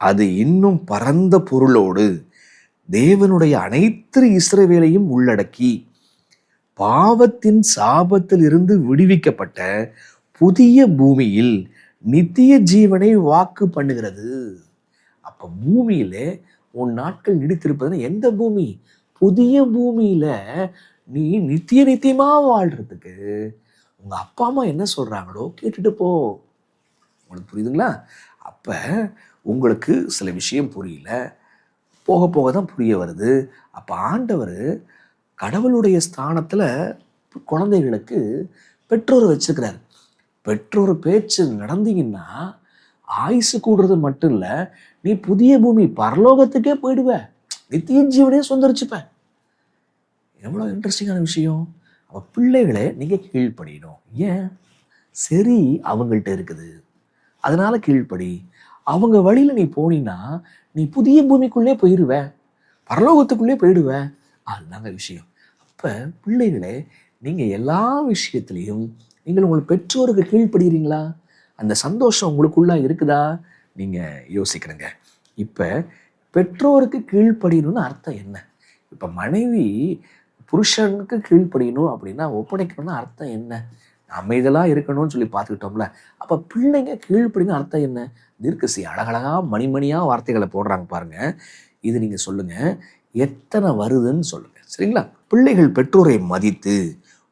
அது இன்னும் பரந்த பொருளோடு தேவனுடைய அனைத்து இஸ்ரவேலையும் உள்ளடக்கி பாவத்தின் சாபத்தில் இருந்து விடுவிக்கப்பட்ட புதிய பூமியில் நித்திய ஜீவனை வாக்கு பண்ணுகிறது. அப்ப பூமியில உன் நாட்கள் நீடித்திருப்பது எந்த பூமி? புதிய பூமியில நீ நித்தியமா வாழ்றதுக்கு உங்க அப்பா அம்மா என்ன சொல்றாங்களோ கேட்டுட்டு போ. உங்களுக்கு புரியுதுங்களா? அப்ப உங்களுக்கு சில விஷயம் புரியல, போக போக தான் புரிய வருது. அப்ப ஆண்டவர் கடவுளுடைய ஸ்தானத்துல குழந்தைகளுக்கு பெற்றோர் வச்சுக்கிறார். பெற்றோர் பேச்சு நடந்தீங்கன்னா ஆயுசு கூடுறது மட்டும் இல்ல, நீ புதிய பூமி பரலோகத்துக்கே போயிடுவ, நித்திய ஜீவனையே சொந்தரிச்சுப்ப. எவ்வளவு இன்ட்ரெஸ்டிங்கான விஷயம். அவ பிள்ளைகளை நீங்க கீழ்ப்படியணும். ஏன்? சரி அவங்கள்ட்ட இருக்குது, அதனால கீழ்ப்படி. அவங்க வழியில நீ போனீன்னா நீ புதிய பூமிக்குள்ளே போயிடுவ, பரலோகத்துக்குள்ளே போயிடுவ. அதுதாங்க விஷயம். அப்ப பிள்ளைகளே, நீங்க எல்லா விஷயத்திலையும் நீங்கள் உங்கள் பெற்றோருக்கு கீழ்ப்படுகிறீங்களா? அந்த சந்தோஷம் உங்களுக்குள்ள இருக்குதா? நீங்க யோசிக்கிறீங்க. இப்ப பெற்றோருக்கு கீழ்ப்படியணும்னு அர்த்தம் என்ன? இப்ப மனைவி புருஷனுக்கு கீழ்ப்படியணும் அப்படின்னா ஒப்படைக்கணும்னு அர்த்தம் என்ன? அமைதலா இருக்கணும்னு சொல்லி பார்த்துக்கிட்டோம்ல. அப்ப பிள்ளைங்க கீழ்ப்படின்னு அர்த்தம் என்ன? தீர்க்கதரிசி அழகழகா மணிமணியா வார்த்தைகளை போடுறாங்க பாருங்க. இது நீங்க சொல்லுங்க, எத்தனை வருதுன்னு சொல்லுங்க. சரிங்களா? பிள்ளைகள் பெற்றோரை மதித்து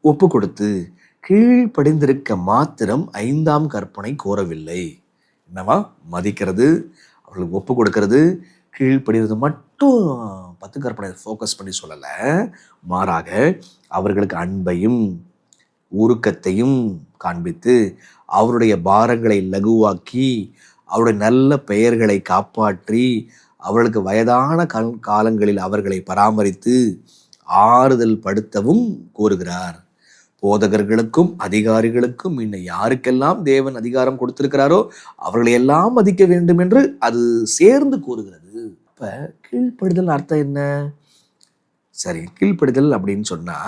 ஒப்பு கொடுத்து கீழ்ப்படிந்திருக்க மாத்திரம் 5ஆம் கற்பனை கோரவில்லை. என்னவா? மதிக்கிறது, அவர்களுக்கு ஒப்பு கொடுக்கிறது, கீழ்ப்படிறது மட்டும் 10 கற்பனை ஃபோக்கஸ் பண்ணி சொல்லல. மாறாக அவர்களுக்கு அன்பையும் உருக்கத்தையும் காண்பித்து அவருடைய பாரங்களை லகுவாக்கி அவருடைய நல்ல பெயர்களை காப்பாற்றி அவர்களுக்கு வயதான காலங்களில் அவர்களை பராமரித்து ஆறுதல் படுத்தவும் கோருகிறார். போதகர்களுக்கும் அதிகாரிகளுக்கும் இன்னும் யாருக்கெல்லாம் தேவன் அதிகாரம் கொடுத்திருக்கிறாரோ அவர்களை எல்லாம் மதிக்க வேண்டும் என்று அது சேர்ந்து கூறுகிறது. இப்ப கீழ்ப்படிதல் அர்த்தம் என்ன? சரி, கீழ்ப்படிதல் அப்படின்னு சொன்னா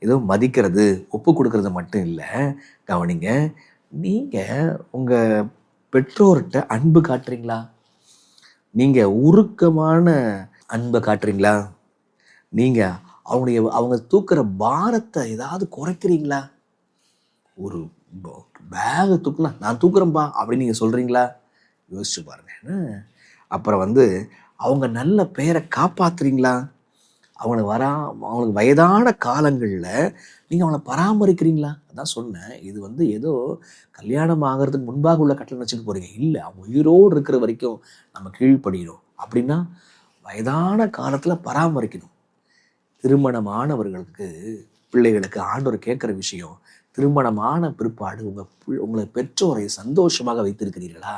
ஏதோ மதிக்கிறது, ஒப்பு கொடுக்கறது மட்டும் இல்லை. கவனிங்க, நீங்க உங்க பெற்றோர்கிட்ட அன்பு காட்டுறீங்களா? நீங்க உருக்கமான அன்பை காட்டுறீங்களா? நீங்க அவங்க தூக்குற பாரத்தை ஏதாவது குறைக்கிறீங்களா? ஒரு பேகை தூக்குனா நான் தூக்குறேன்பா அப்படின்னு நீங்க சொல்றீங்களா? யோசிச்சு பாருங்க. அப்புறம் அவங்க நல்ல பெயரை காப்பாத்துறீங்களா? அவங்களுக்கு வயதான காலங்களில் நீங்கள் அவங்கள பராமரிக்கிறீங்களா? அதான் சொன்னேன், இது ஏதோ கல்யாணம் ஆகிறதுக்கு முன்பாக உள்ள கட்டளை வச்சுக்க போகிறீங்க இல்லை. அவங்க உயிரோடு இருக்கிற வரைக்கும் நம்ம கீழ்ப்படியணும். அப்படின்னா வயதான காலத்தில் பராமரிக்கணும். திருமணமானவர்களுக்கு, பிள்ளைகளுக்கு ஆண்டவர் கேட்குற விஷயம், திருமணமான பிற்பாடு உங்களை பெற்றோரை சந்தோஷமாக வைத்திருக்கிறீர்களா?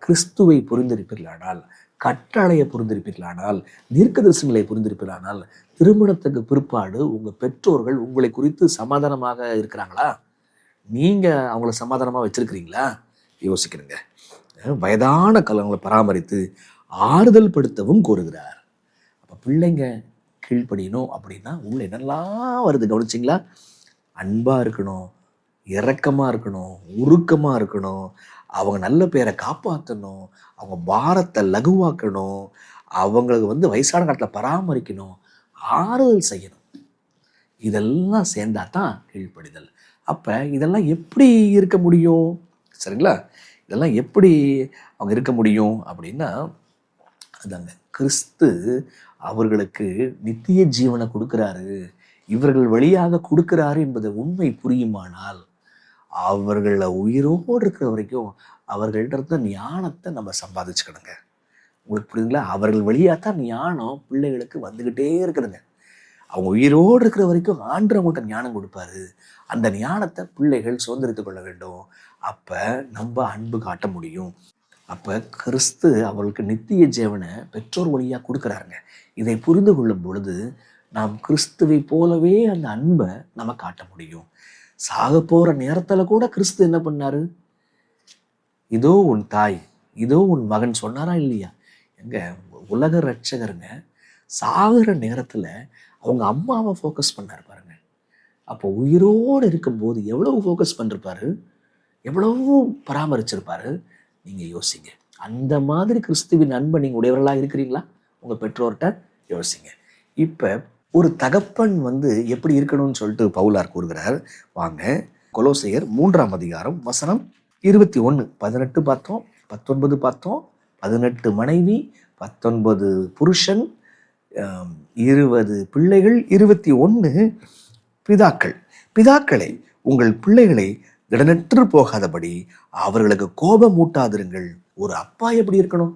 கிறிஸ்துவை புரிந்திருப்பீர்களானால், கட்டளையை புரிந்திருப்பீர்களானால், தீர்க்கதரிசனங்களை புரிந்திருப்பீர்களானால், திருமணத்துக்கு பிற்பாடு உங்கள் பெற்றோர்கள் உங்களை குறித்து சமாதானமாக இருக்கிறாங்களா? நீங்கள் அவங்கள சமாதானமாக வச்சிருக்கிறீங்களா? யோசிக்கிறீங்க. வயதான காலங்களை பராமரித்து ஆறுதல் படுத்தவும் கோருகிறார். அப்போ பிள்ளைங்க கீழ்ப்படியணும் அப்படின்னா உள்ள என்னெல்லாம் வருது கவனிச்சிங்களா? அன்பாக இருக்கணும், இரக்கமாக இருக்கணும், உருக்கமாக இருக்கணும், அவங்க நல்ல பேரை காப்பாற்றணும், அவங்க பாரத்தை லகுவாக்கணும், அவங்களுக்கு வயசான காலத்தில் பராமரிக்கணும், ஆறுதல் செய்யணும். இதெல்லாம் சேர்ந்தா தான் கீழ்ப்படிதல். அப்போ இதெல்லாம் எப்படி இருக்க முடியும்? சரிங்களா? இதெல்லாம் எப்படி அவங்க இருக்க முடியும் அப்படின்னா, அதாங்க, கிறிஸ்து அவர்களுக்கு நித்திய ஜீவனை கொடுக்குறாரு, இவர்கள் வழியாக கொடுக்குறாரு என்பது உண்மை புரியுமானால், அவர்களை உயிரோடு இருக்கிற வரைக்கும் அவர்கள்ட்ட இருந்த ஞானத்தை நம்ம சம்பாதிச்சுக்கணுங்க. உங்களுக்கு புரியுதுங்களா? அவர்கள் வழியாக தான் ஞானம் பிள்ளைகளுக்கு வந்துக்கிட்டே இருக்குதுங்க. அவங்க உயிரோடு இருக்கிற வரைக்கும் ஆண்டவர் அவங்கள்ட்ட ஞானம் கொடுப்பாரு. அந்த ஞானத்தை பிள்ளைகள் சுதந்திரித்துக் கொள்ள வேண்டும். அப்போ நம்ம அன்பு காட்ட முடியும். அப்போ கிறிஸ்து அவர்களுக்கு நித்திய ஜீவனை பெற்றோர் வழியாக கொடுக்குறாருங்க. இதை புரிந்து கொள்ளும் பொழுது நாம் கிறிஸ்துவை போலவே அந்த அன்பை நம்ம காட்ட முடியும். சாக போகிற நேரத்தில் கூட கிறிஸ்து என்ன பண்ணாரு? இதோ உன் தாய், இதோ உன் மகன் சொன்னாரா இல்லையா? எங்க உலக ரட்சகருங்க சாகிற நேரத்தில் அவங்க அம்மாவை ஃபோக்கஸ் பண்ணார் பாருங்க. அப்போ உயிரோடு இருக்கும்போது எவ்வளவு ஃபோக்கஸ் பண்ணிருப்பாரு, எவ்வளவு பராமரிச்சிருப்பாரு. நீங்கள் யோசிங்க. அந்த மாதிரி கிறிஸ்துவின் அன்பை நீங்கள் உடையவர்களாக இருக்கிறீங்களா? உங்கள் பெற்றோர்கிட்ட யோசிங்க. இப்போ ஒரு தகப்பன் எப்படி இருக்கணும்னு சொல்லிட்டு பவுலார் கூறுகிறார். வாங்க, கொலோசையர் 3ஆம் அதிகாரம் வசனம் 21, 18 பார்த்தோம், 19 பார்த்தோம். 18 மனைவி, 19 புருஷன், 20 பிள்ளைகள், 21 பிதாக்கள். பிதாக்களை உங்கள் பிள்ளைகளை திடனற்று போகாதபடி அவர்களுக்கு கோபம் ஊட்டாதிருங்கள். ஒரு அப்பா எப்படி இருக்கணும்?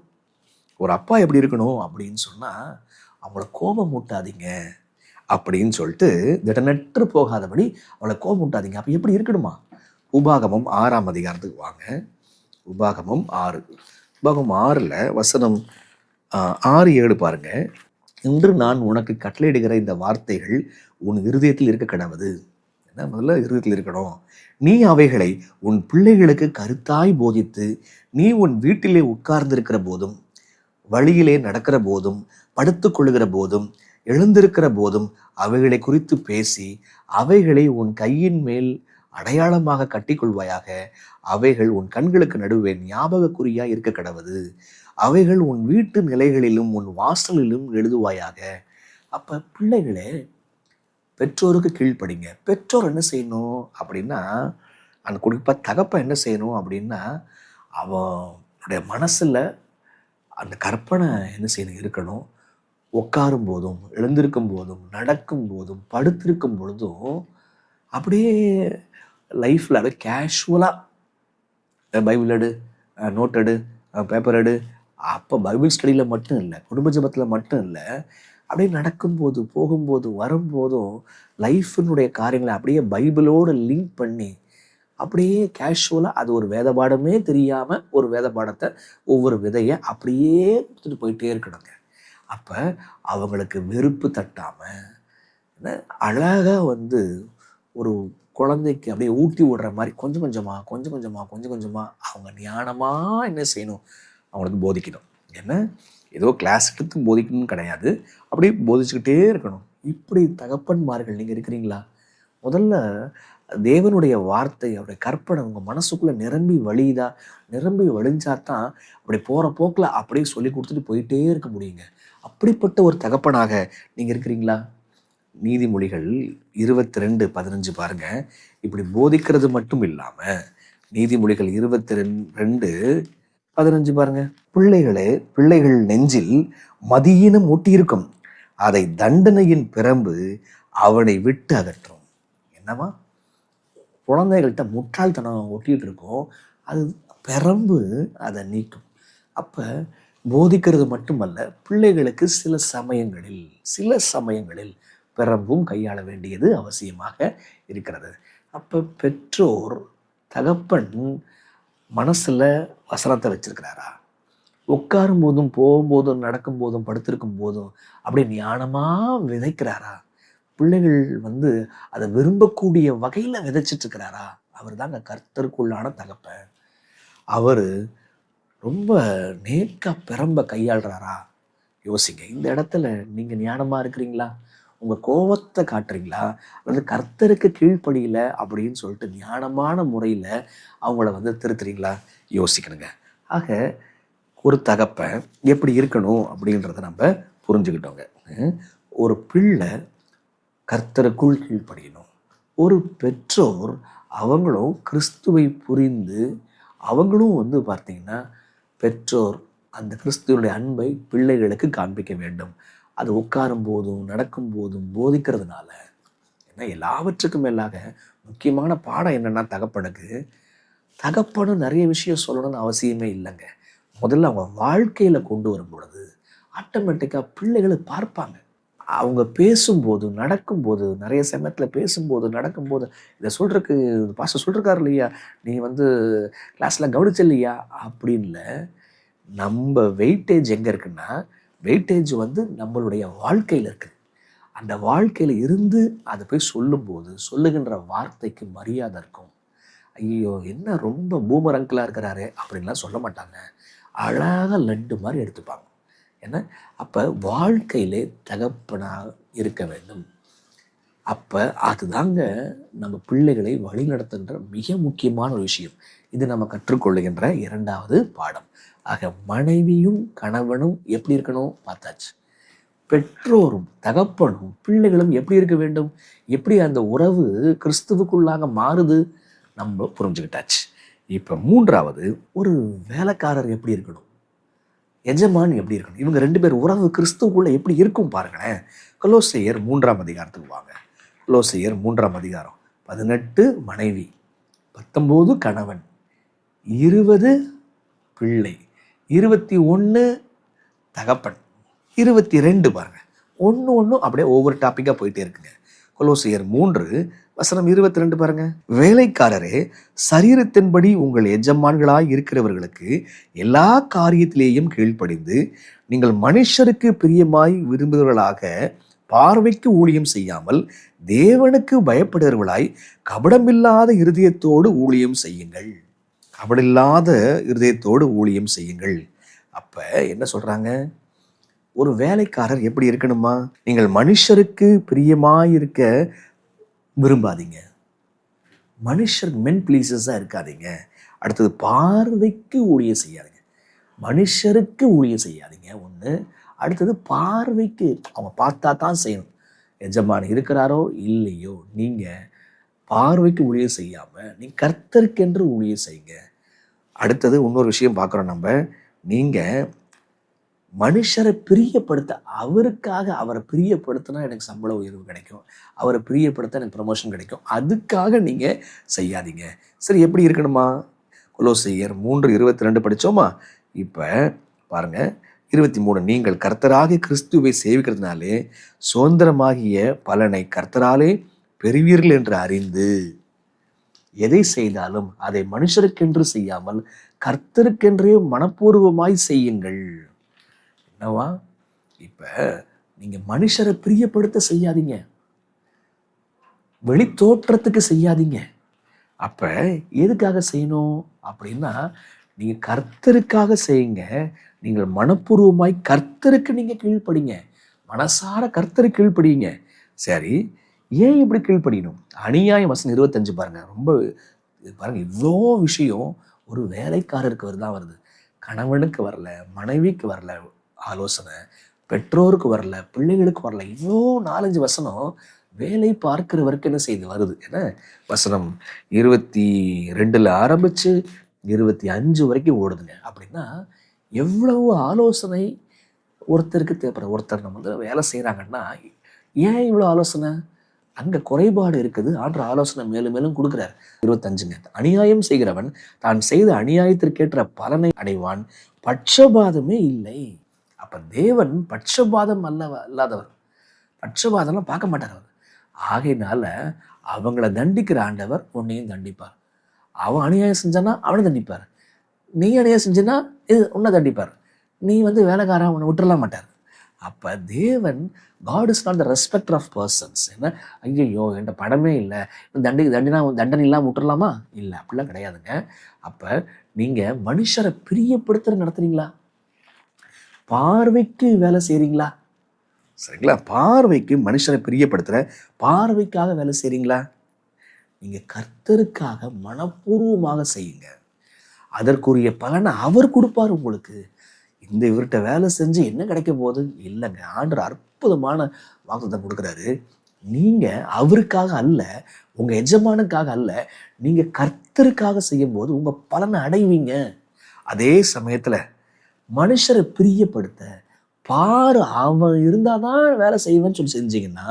ஒரு அப்பா எப்படி இருக்கணும் அப்படின்னு சொன்னால், அவங்கள கோபம் ஊட்டாதீங்க அப்படின்னு சொல்லிட்டு, திடனற்று போகாதபடி அவளை கோபம் ஊட்டாதீங்க. அப்போ எப்படி இருக்கணுமா? உபாகமம் 6ஆம் அதிகாரத்துக்கு வாங்க. உபாகமம் 6, உபாகமம் 6ல் வசனம் 6-7 பாருங்க. இன்று நான் உனக்கு கட்டளையிடுகிற இந்த வார்த்தைகள் உன் இருதயத்தில் இருக்க கடவுது. என்ன முதல்ல இருதயத்தில் இருக்கணும். நீ அவைகளை உன் பிள்ளைகளுக்கு கருத்தாய் போதித்து, நீ உன் வீட்டிலே உட்கார்ந்திருக்கிற போதும், வழியிலே நடக்கிற போதும், படுத்துக் கொள்ளுகிற போதும், எழுந்திருக்கிற போதும் அவைகளை குறித்து பேசி, அவைகளை உன் கையின் மேல் அடையாளமாக கட்டிக்கொள்வாயாக. அவைகள் உன் கண்களுக்கு நடுவே ஞாபகக்குறியாய் இருக்க கடவுது. அவைகள் உன் வீட்டு நிலைகளிலும் உன் வாசலிலும் எழுதுவாயாக. அப்ப பிள்ளைகளே, பெற்றோருக்கு கீழ்ப்படிங்க. பெற்றோர் என்ன செய்யணும் அப்படின்னா, அந்த குறிப்பா தகப்ப என்ன செய்யணும் அப்படின்னா, அவனுடைய மனசுல அந்த கற்பனை என்ன செய்யணும் இருக்கணும். உட்காரும் போதும், எழுந்திருக்கும் போதும், நடக்கும் போதும், படுத்திருக்கும் பொழுதும் அப்படியே லைஃப்பில் அப்படியே கேஷுவலாக பைபிள் எடு, நோட் எடு, பேப்பர் எடு. அப்போ பைபிள் ஸ்டடியில் மட்டும் இல்லை, குடும்ப ஜபத்தில் மட்டும் இல்லை, அப்படியே நடக்கும்போது, போகும்போது, வரும்போதும் லைஃபினுடைய காரியங்களை அப்படியே பைபிளோடு லிங்க் பண்ணி அப்படியே கேஷுவலாக, அது ஒரு வேத பாடமே தெரியாமல் ஒரு வேத பாடத்தை, ஒவ்வொரு விதையை அப்படியே கொடுத்துட்டு போயிட்டே இருக்கணுங்க. அப்போ அவங்களுக்கு வெறுப்பு தட்டாமல், அழகா ஒரு குழந்தைக்கு அப்படியே ஊட்டி விடுற மாதிரி கொஞ்சம் கொஞ்சமா கொஞ்சம் கொஞ்சமா கொஞ்சம் கொஞ்சமா அவங்க ஞானமா என்ன செய்யணும், அவங்களுக்கு போதிக்கணும். என்ன ஏதோ கிளாஸ் எடுத்து போதிக்கணும்னு கிடையாது, அப்படியே போதிச்சுக்கிட்டே இருக்கணும். இப்படி தகப்பன்மார்கள் நீங்க இருக்கிறீங்களா? முதல்ல தேவனுடைய வார்த்தை, அவருடைய கற்பனை உங்க மனசுக்குள்ள நிரம்பி வழியுதா? நிரம்பி வழிஞ்சாதான் அப்படி போற போக்குல அப்படியே சொல்லி கொடுத்துட்டு போயிட்டே இருக்க முடியுங்க. அப்படிப்பட்ட ஒரு தகப்பனாக நீங்க இருக்கிறீங்களா? நீதிமொழிகள் 22:15 பாருங்க. இப்படி போதிக்கிறது மட்டும் இல்லாம நீதிமொழிகள் 22:15 பாருங்க. பிள்ளைகள் நெஞ்சில் மதியினம் ஒட்டியிருக்கும், அதை தண்டனையின் பிரம்பு அவனை விட்டு அகற்றும். என்னவா? குழந்தைகள்கிட்ட முட்டாள்தனம் ஒட்டிட்டு இருக்கோம், அது பிரம்பு அதை நீக்கும். அப்ப போதிக்கிறது மட்டுமல்ல, பிள்ளைகளுக்கு சில சமயங்களில் பிரம்பும் கையாள வேண்டியது அவசியமாக இருக்கிறது. அப்ப பெற்றோர், தகப்பன் மனசுல வசனத்தை வச்சிருக்கிறாரா? உட்காரும் போதும், போகும்போதும், நடக்கும் போதும், படுத்திருக்கும் போதும் அப்படி ஞானமா விதைக்கிறாரா? பிள்ளைகள் அதை விரும்பக்கூடிய வகையில விதைச்சிட்டு இருக்கிறாரா? அவர் தாங்க கர்த்தருக்குள்ளான தகப்பன். அவரு ரொம்ப நேக்கா பிரம்ப கையாளுறாரா? யோசிங்க. இந்த இடத்துல நீங்க ஞானமா இருக்கிறீங்களா? உங்க கோபத்தை காட்டுறீங்களா? அல்லது கர்த்தருக்கு கீழ்ப்படியில அப்படின்னு சொல்லிட்டு ஞானமான முறையில அவங்கள திருத்துறீங்களா? யோசிக்கணுங்க. ஆக ஒரு தகப்பன் எப்படி இருக்கணும் அப்படின்றத நம்ம புரிஞ்சுக்கிட்டோங்க. ஒரு பிள்ளை கர்த்தருக்குள் கீழ்ப்படியணும். ஒரு பெற்றோர் அவங்களும் கிறிஸ்துவை புரிந்து அவங்களும் பார்த்தீங்கன்னா பெற்றோர் அந்த கிறிஸ்துவனுடைய அன்பை பிள்ளைகளுக்கு காண்பிக்க வேண்டும். அது உட்காரும் போதும், நடக்கும் போதும் போதிக்கிறதுனால ஏன்னா எல்லாவற்றுக்கும் மேலாக முக்கியமான பாடம் என்னன்னா, தகப்பனும் நிறைய விஷயம் சொல்லணும்னு அவசியமே இல்லைங்க. முதல்ல அவங்க வாழ்க்கையில கொண்டு வரும் பொழுது ஆட்டோமேட்டிக்கா பிள்ளைகளை பார்ப்பாங்க. அவங்க பேசும்போது, நடக்கும்போது, நிறைய சமயத்துல பேசும்போது, நடக்கும்போது, இதை சொல்றதுக்கு பாஸ்டர் சொல்லிருக்காரு இல்லையா, நீ கிளாஸ்ல கவனிச்ச இல்லையா அப்படின்ல. நம்ம வெயிட்டேஜ் எங்க இருக்குன்னா, வெயிட்டேஜ் நம்மளுடைய வாழ்க்கையில இருக்குது. அந்த வாழ்க்கையில இருந்து அதை போய் சொல்லும்போது சொல்லுகின்ற வார்த்தைக்கு மரியாதை இருக்கும். ஐயோ என்ன ரொம்ப பூமர் அங்கிளா இருக்கிறாரு அப்படின்லாம் சொல்ல மாட்டாங்க. அழகாக லட்டு மாதிரி எடுத்துப்பாங்க. ஏன்னா அப்ப வாழ்க்கையிலே தகப்பனாக இருக்க வேண்டும். அப்ப அதுதாங்க நம்ம பிள்ளைகளை வழிநடத்துகின்ற மிக முக்கியமான ஒரு விஷயம். இது நம்ம கற்றுக்கொள்ளுகின்ற 2வது பாடம். ஆக மனைவியும் கணவனும் எப்படி இருக்கணும் பார்த்தாச்சு. பெற்றோரும் தகப்பனும் பிள்ளைகளும் எப்படி இருக்க வேண்டும், எப்படி அந்த உறவு கிறிஸ்துவுக்குள்ளாக மாறுது நம்ம புரிஞ்சுக்கிட்டாச்சு. இப்ப 3வது, ஒரு வேலைக்காரர் எப்படி இருக்கணும், எஜமான் எப்படி இருக்கணும், இவங்க 2 பேர் உறவு கிறிஸ்துவுக்குள்ள எப்படி இருக்கும் பாருங்களேன். கொலோசையர் 3ஆம் அதிகாரத்துக்கு வாங்க. கொலோசையர் 3ஆம் அதிகாரம் 18 மனைவி, 19 கணவன், 20 பிள்ளை, 21 தகப்பன், 22 பாருங்க. ஒன்று அப்படியே ஒவ்வொரு டாப்பிக்காக போயிட்டே இருக்குங்க. கொலோசையர் 3:22 பாருங்க. வேலைக்காரரே, சரீரத்தின்படி உங்கள் எஜமான்களாய் இருக்கிறவர்களுக்கு எல்லா காரியத்திலேயும் கீழ்ப்படிந்து நீங்கள் மனுஷருக்கு பிரியமாய் விரும்புகிறவர்களாக பார்வைக்கு ஊழியம் செய்யாமல் தேவனுக்கு பயப்படுகிறவர்களாய் கபடமில்லாத இருதயத்தோடு ஊழியம் செய்யுங்கள். கபடில்லாத இருதயத்தோடு ஊழியம் செய்யுங்கள். அப்ப என்ன சொல்றாங்க? ஒரு வேலைக்காரர் எப்படி இருக்கணுமா? நீங்கள் மனுஷருக்கு பிரியமாயிருக்க விரும்பாதீங்க. மனுஷர் மென் பிளீசஸா இருக்காதீங்க. அடுத்தது பார்வைக்கு ஊழியம் செய்யாதீங்க. மனுஷருக்கு ஊழியம் செய்யாதீங்க ஒண்ணு. அடுத்தது பார்வைக்கு, அவங்க பார்த்தா தான் செய்யணும். எஜமான் இருக்கிறாரோ இல்லையோ, நீங்க பார்வைக்கு ஊழியம் செய்யாம நீங்க கர்த்தருக்கென்று ஊழியம் செய்யுங்க. அடுத்தது இன்னொரு விஷயம் பார்க்குறோம் நம்ம. நீங்க மனுஷரை பிரியப்படுத்த, அவரை பிரியப்படுத்தினா எனக்கு சம்பள உயர்வு கிடைக்கும், அவரை பிரியப்படுத்த எனக்கு ப்ரமோஷன் கிடைக்கும், அதுக்காக நீங்க செய்யாதீங்க. சரி, எப்படி இருக்கணுமா? கொலோசையர் 3:22 படிச்சோமா? இப்ப பாருங்க 23. நீங்கள் கர்த்தராகிய கிறிஸ்துவை சேவிக்கிறதுனாலே சுதந்திரமாகிய பலனை கர்த்தராலே பெறுவீர்கள் என்று அறிந்து எதை செய்தாலும் அதை மனுஷருக்கென்று செய்யாமல் கர்த்தருக்கென்றே மனப்பூர்வமாய் செய்யுங்கள். என்னவா? இப்ப நீங்க மனுஷரை பிரியப்படுத்த செய்யாதீங்க. வெளித்தோற்றத்துக்கு செய்யாதீங்க. அப்ப எதுக்காக செய்யணும் அப்படின்னா, நீங்க கர்த்தருக்காக செய்யுங்க. நீங்கள் மனப்பூர்வமாய் கர்த்தருக்கு நீங்க கீழ்ப்படிங்க. மனசார கர்த்தருக்கு கீழ்ப்படிங்க. சரி, ஏன் இப்படி கீழ்ப்படியணும்? அநியாயம் வசனம் 25 பாருங்க. ரொம்ப பாருங்க, இவ்வளோ விஷயம் ஒரு வேலைக்காரருக்கு வருது. கணவனுக்கு வரல, மனைவிக்கு வரல ஆலோசனை, பெற்றோருக்கு வரல, பிள்ளைகளுக்கு வரல. இவ்வளோ 4-5 வசனம் வேலை பார்க்கிறவருக்கு என்ன செய்து வருது. ஏன்னா வசனம் 22 ஆரம்பிச்சு 25 வரைக்கும் ஓடுதுங்க. அப்படின்னா எவ்வளவு ஆலோசனை ஒருத்தருக்கு தேவைப்படுற. ஒருத்தர் நம்ம வந்து வேலை செய்கிறாங்கன்னா ஏன் இவ்வளோ ஆலோசனை? அங்கே குறைபாடு இருக்குது. ஆண்டு ஆலோசனை மேலும் மேலும் கொடுக்குறாரு. 25ங்க, அநியாயம் செய்கிறவன் தான் செய்த அநியாயத்திற்கேற்ற பலனை அடைவான், பட்சபாதமே இல்லை. அப்ப தேவன் பட்சபாதம் இல்லாதவர். பட்சபாதம்லாம் பார்க்க மாட்டார் அவர். ஆகையினால அவங்கள தண்டிக்கிற ஆண்டவர் உன்னையும் தண்டிப்பார். அவன் அநியாயம் செஞ்சானா அவனை தண்டிப்பார். நீ அநியாயம் செஞ்சனா உன்னை தண்டிப்பார். நீ வந்து வேலைக்காரன் உன்னை விட்டுறலாம் மாட்டார். அப்ப தேவன் God is not the respecter of persons. என்ன, ஐயோ என்கிட்ட படமே இல்லை, தண்டனை இல்லாமல் விட்டுறலாமா? இல்லை, அப்படிலாம் கிடையாதுங்க. அப்ப நீங்க மனுஷரை பிரியப்படுத்துற நடத்துறீங்களா? பார்வைக்கு வேலை செய்றீங்களா? சரிங்களா? பார்வைக்கு மனுஷரை பிரியப்படுத்துற பார்வைக்காக வேலை செய்றீங்களா? நீங்க கர்த்தருக்காக மனப்பூர்வமாக செய்யுங்க. அதற்குரிய பலனை அவர் கொடுப்பார் உங்களுக்கு. இந்த இவர்கிட்ட வேலை செஞ்சு என்ன கிடைக்க போகுது? இல்லைங்க, ஆண்டவர் அற்புதமான வாக்குத்தத்தம் கொடுக்குறாரு. நீங்க அவருக்காக அல்ல, உங்க எஜமானுக்காக அல்ல, நீங்க கர்த்தருக்காக செய்யும் போது உங்க பலனை அடைவீங்க. அதே சமயத்துல மனுஷரை பிரியப்படுத்த பாரு அவன் இருந்தாதான் வேலை செய்வேன்னு சொல்லி செஞ்சீங்கன்னா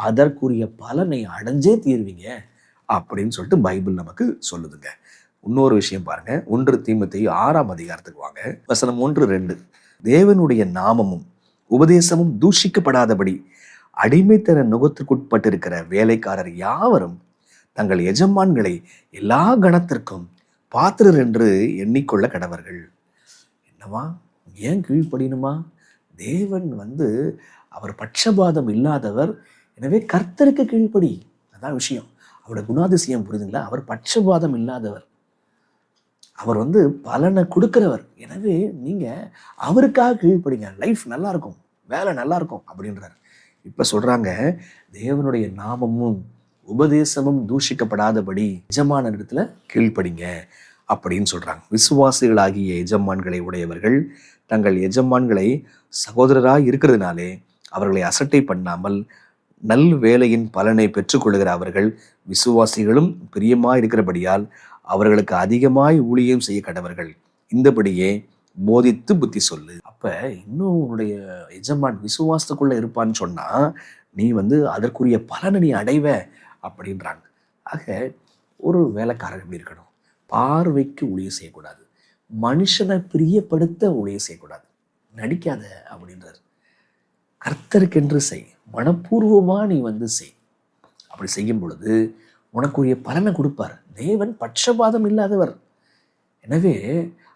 அதற்குரிய பலனை அடைஞ்சே தீர்வீங்க அப்படின்னு சொல்லிட்டு பைபிள் நமக்கு சொல்லுதுங்க. இன்னொரு விஷயம் பாருங்க, 1 தீமோத்தேயு 6ஆம் அதிகாரத்துக்கு வாங்க. வசனம் 1-2. தேவனுடைய நாமமும் உபதேசமும் தூஷிக்கப்படாதபடி அடிமைத்தன நுகத்திற்குட்பட்டிருக்கிற வேலைக்காரர் யாவரும் தங்கள் எஜமான்களை எல்லா கணத்திற்கும் பாத்திரர் என்று எண்ணிக்கொள்ள கடவர்கள். என்னவா, ஏன் கீழ்ப்படியணுமா? தேவன் வந்து அவர் பட்சபாதம் இல்லாதவர். எனவே கர்த்தருக்கு கீழ்ப்படி. அதான் விஷயம். அவரோட குணாதிசயம் புரியுதுங்களா? அவர் பட்சபாதம் இல்லாதவர். அவர் வந்து பலனை கொடுக்கிறவர். எனவே நீங்க அவருக்காக கீழ்ப்படிங்க. லைஃப் நல்லா இருக்கும், வேலை நல்லா இருக்கும் அப்படின்றார். இப்ப சொல்றாங்க, தேவனுடைய நாமமும் உபதேசமும் தூஷிக்கப்படாதபடி எஜமான இடத்துல கீழ்ப்படிங்க அப்படின்னு சொல்றாங்க. விசுவாசிகளாகிய எஜமான்களை உடையவர்கள் தங்கள் எஜமான்களை சகோதரராய் இருக்கிறதுனாலே அவர்களை அசட்டை பண்ணாமல் நல் வேலையின் பலனை பெற்றுக்கொள்கிற அவர்கள் விசுவாசிகளும் பிரியமாய் இருக்கிறபடியால் அவர்களுக்கு அதிகமாய் ஊழியம் செய்ய கடவர்கள். இந்தபடியே போதித்து புத்தி சொல்லு. அப்ப இன்னும் உன்னுடைய எஜமான் விசுவாசத்துக்குள்ள இருப்பான்னு சொன்னா நீ வந்து அதற்குரிய பலனை நீ அடைவ அப்படின்றாங்க. ஆக ஒரு வேலைக்காரர் எப்படி இருக்கணும்? பார்வைக்கு ஊழியம் செய்யக்கூடாது, மனுஷனை பிரியப்படுத்த ஊழியம் செய்யக்கூடாது, நடிக்காத அப்படின்றார். கர்த்தருக்கென்று செய், மனப்பூர்வமா நீ வந்து செய். அப்படி செய்யும் பொழுது உனக்குரிய பலனை கொடுப்பார். தேவன் பட்சபாதம் இல்லாதவர். எனவே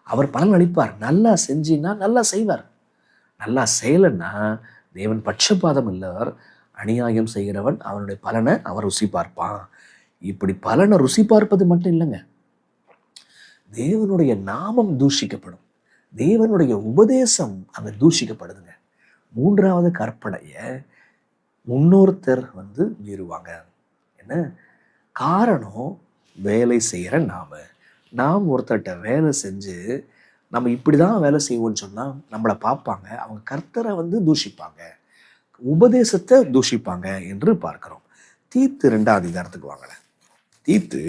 அவர் பலன் அளிப்பார். நல்லா செஞ்சின்னா நல்லா செய்வார், நல்லா செய்யலைன்னா தேவன் பட்சபாதம் இல்லவர். அநியாயம் செய்கிறவன் அவனுடைய பலனை அவர் ருசி பார்ப்பான். இப்படி பலனை ருசி பார்ப்பது மட்டும் இல்லைங்க, தேவனுடைய நாமம் தூஷிக்கப்படும், தேவனுடைய உபதேசம் அங்கே தூஷிக்கப்படுதுங்க. 3வது கற்பனையை முன்னோர்த்தர் வந்து மீறுவாங்க. என்ன காரணம்? வேலை செய்கிற நாம் ஒருத்தர்கிட்ட வேலை செஞ்சு நம்ம இப்படி தான் வேலை செய்வோம்னு சொன்னால் நம்மளை பார்ப்பாங்க, அவங்க கர்த்தரை வந்து தூஷிப்பாங்க, உபதேசத்தை தூஷிப்பாங்க என்று பார்க்கிறோம். தீத்து 2ஆம் அதிகாரத்துக்கு வாங்கல. தீத்து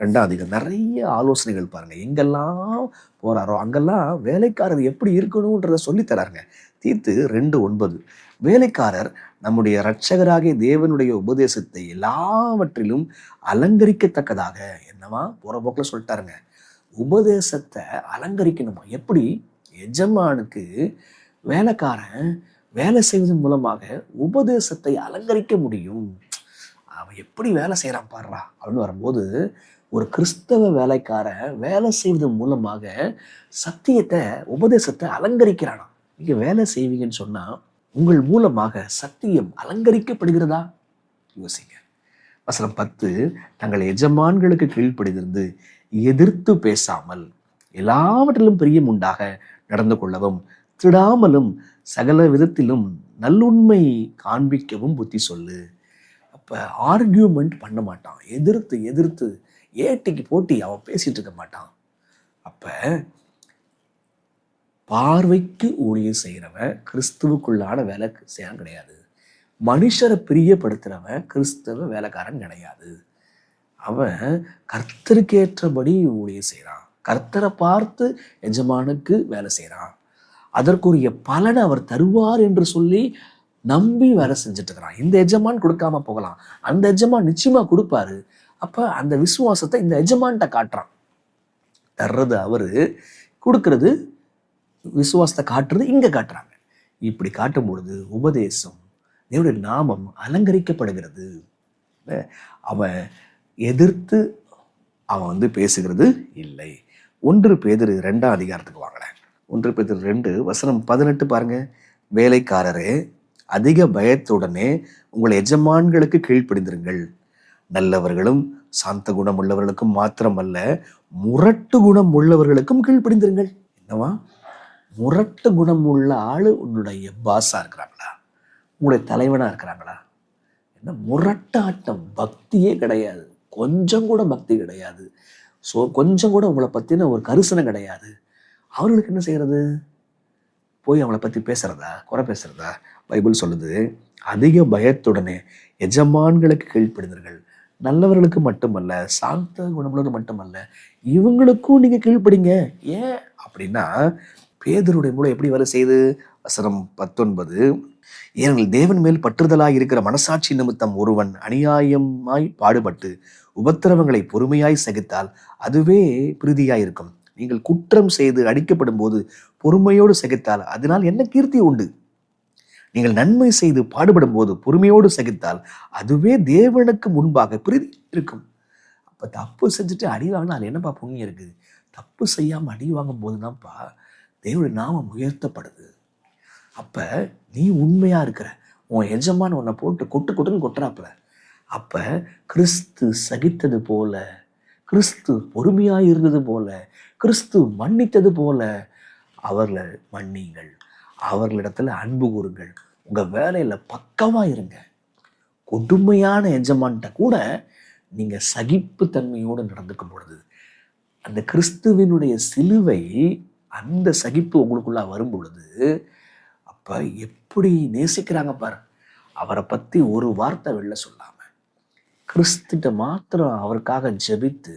2ஆம் அதிகாரம் நிறைய ஆலோசனைகள் பாருங்க. எங்கெல்லாம் போறாரோ அங்கெல்லாம் வேலைக்காரர் எப்படி இருக்கணும்ன்றத சொல்லித்தராருங்க. தீத்து 2:9. வேலைக்காரர் நம்முடைய இரட்சகராகிய தேவனுடைய உபதேசத்தை எல்லாவற்றிலும் அலங்கரிக்கத்தக்கதாக, என்னவா போற போக்கில் சொல்லிட்டாருங்க, உபதேசத்தை அலங்கரிக்கணுமா? எப்படி? எஜமானுக்கு வேலைக்காரன் வேலை செய்வதன் மூலமாக உபதேசத்தை அலங்கரிக்க முடியும். அவன் எப்படி வேலை செய்யறான் பாடுறா அப்படின்னு வரும்போது, ஒரு கிறிஸ்தவ வேலைக்காரன் வேலை செய்வதன் மூலமாக சத்தியத்தை உபதேசத்தை அலங்கரிக்கிறானா? நீங்க வேலை செய்வீங்கன்னு சொன்னா உங்கள் மூலமாக சத்தியம் அலங்கரிக்கப்படுகிறதா? யோசிங்க. வசனம் 10, தங்கள் எஜமான்களுக்கு கீழ்ப்படிந்திருந்து எதிர்த்து பேசாமல் எல்லாவற்றிலும் பிரியம் உண்டாக நடந்து கொள்ளவும் திடாமலும் சகல விதத்திலும் நல்லுண்மை காண்பிக்கவும் புத்தி சொல்லு. அப்போ ஆர்கியூமெண்ட் பண்ண மாட்டான், எதிர்த்து எதிர்த்து ஏட்டிக்கு போட்டி அவன் பேசிட்டு இருக்க மாட்டான். அப்போ பார்வைக்கு ஊழியம் செய்கிறவன் கிறிஸ்துவுக்குள்ளான வேலை செய்யறான் கிடையாது. மனுஷரை பிரியப்படுத்துறவன் கிறிஸ்தவ வேலைக்காரன் கிடையாது. அவன் கர்த்தருக்கு ஏற்றபடி ஊழியம் செய்கிறான், கர்த்தரை பார்த்து எஜமானுக்கு வேலை செய்கிறான், அதற்குரிய பலனை அவர் தருவார் என்று சொல்லி நம்பி வேலை செஞ்சுட்டு இருக்கிறான். இந்த எஜமான் கொடுக்காம போகலாம், அந்த எஜமான் நிச்சயமா கொடுப்பாரு. அப்ப அந்த விசுவாசத்தை இந்த எஜமான்கிட்ட காட்டுறான். தர்றது அவரு, கொடுக்கறது விசுவாசத்தை காட்டுறது இங்க காட்டுறாங்க. இப்படி காட்டும் பொழுது உபதேசம், தேவனுடைய நாமம் அலங்கரிக்கப்படுகிறது. அவன் எதிர்த்து அவன் பேசுகிறது இல்லை. 1 பேதுரு 2ஆம் அதிகாரத்துக்கு வாங்கல. 1 பேதுரு 2 வசனம் 18 பாருங்க. வேலைக்காரரே, அதிக பயத்துடனே உங்கள் எஜமான்களுக்கு கீழ்ப்படிந்திருங்கள். நல்லவர்களும் சாந்த குணம் உள்ளவர்களுக்கும் மாத்திரமல்ல, முரட்டு குணம் உள்ளவர்களுக்கும் கீழ்ப்படிந்திருங்கள். என்னவா? முரட்டு குணம் உள்ள ஆளு உன்னுடைய பாஸா இருக்கிறாங்களா, உங்களுடைய தலைவனா இருக்கிறாங்களா? என்ன முரட்டாட்டம், பக்தியே கிடையாது, கொஞ்சம் கூட பக்தி கிடையாது, கொஞ்சம் கூட உங்களை பத்தின ஒரு கரிசனை கிடையாது. அவர்களுக்கு என்ன செய்யறது? போய் அவங்கள பத்தி பேசுறதா, குறை பேசுறதா? பைபிள் சொல்லுது, அதிக பயத்துடனே எஜமான்களுக்கு கீழ்ப்படிந்தீர்கள். நல்லவர்களுக்கு மட்டுமல்ல, சாந்த குணமுள்ளவர்கள் மட்டுமல்ல, இவங்களுக்கும் நீங்க கீழ்ப்படிங்க. ஏன் அப்படின்னா, பேதுருடைய மூலம் எப்படி வேலை செய்து? வசனம் 19, ஏனெனில் தேவன் மேல் பற்றுதலாய் இருக்கிற மனசாட்சி நிமித்தம் ஒருவன் அநியாயமாய் பாடுபட்டு உபத்திரவங்களை பொறுமையாய் சகித்தால் அதுவே பிரீதியாய் இருக்கும். நீங்கள் குற்றம் செய்து அடிக்கப்படும் போது பொறுமையோடு சகித்தால் அதனால் என்ன கீர்த்தி உண்டு? நீங்கள் நன்மை செய்து பாடுபடும் போது பொறுமையோடு சகித்தால் அதுவே தேவனுக்கு முன்பாக பிரீதி இருக்கும். அப்ப தப்பு செஞ்சுட்டு அடி வாங்கினா அது என்னப்பா புண்ணியம் இருக்குது? தப்பு செய்யாம அடி வாங்கும் போதுதான்ப்பா தேவனுடைய நாமம் உயர்த்தப்படுது. அப்ப நீ உண்மையா இருக்கிற, உன் எஜமான் உன்னை போட்டு கொட்டு கொட்டுன்னு கொட்டுறாப்புல, அப்ப கிறிஸ்து சகித்தது போல, கிறிஸ்து பொறுமையா இருந்தது போல, கிறிஸ்து மன்னித்தது போல அவர்களை மன்னிங்கள், அவர்களிடத்துல அன்பு கூறுங்கள், உங்க வேலையில பக்கமா இருங்க. கொடுமையான எஜமான்கிட்ட கூட நீங்க சகிப்பு தன்மையோடு நடந்துக்கும் பொழுது அந்த கிறிஸ்துவினுடைய சிலுவை, அந்த சகிப்பு உங்களுக்குள்ள வரும் பொழுது அப்ப எப்படி நேசிக்கிறாங்க பாரு. அவரை பத்தி ஒரு வார்த்தை வெளில சொல்லாம கிறிஸ்துட்ட மாத்திரம் அவருக்காக ஜெபித்து,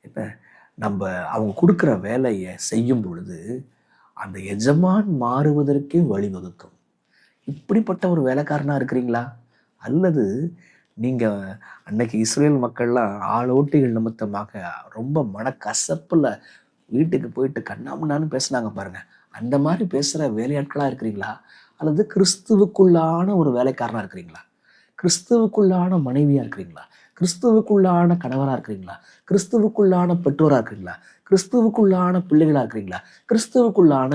என்ன நம்ம அவங்க கொடுக்குற வேலையை செய்யும் பொழுது அந்த எஜமான் மாறுவதற்கே வழிவகுக்கும். இப்படிப்பட்ட ஒரு வேலைக்காரனா இருக்கிறீங்களா? அல்லது நீங்க அன்னைக்கு இஸ்ரேல் மக்கள்லாம் ஆளோட்டிகள் நிமித்தமாக ரொம்ப மனக்கசப்புல வீட்டுக்கு போயிட்டு கண்ணாமண்ணான்னு பேசினாங்க பாருங்க, அந்த மாதிரி பேசுற வேலையாட்களா இருக்கிறீங்களா? அல்லது கிறிஸ்துவுக்குள்ளான ஒரு வேலைக்காரனா இருக்கிறீங்களா? கிறிஸ்துவுக்குள்ளான மனைவியா இருக்கிறீங்களா? கிறிஸ்துவுக்குள்ளான கணவரா இருக்கிறீங்களா? கிறிஸ்துவுக்குள்ளான பெற்றோரா இருக்கிறீங்களா? கிறிஸ்துவுக்குள்ளான பிள்ளைகளா இருக்கிறீங்களா? கிறிஸ்துவுக்குள்ளான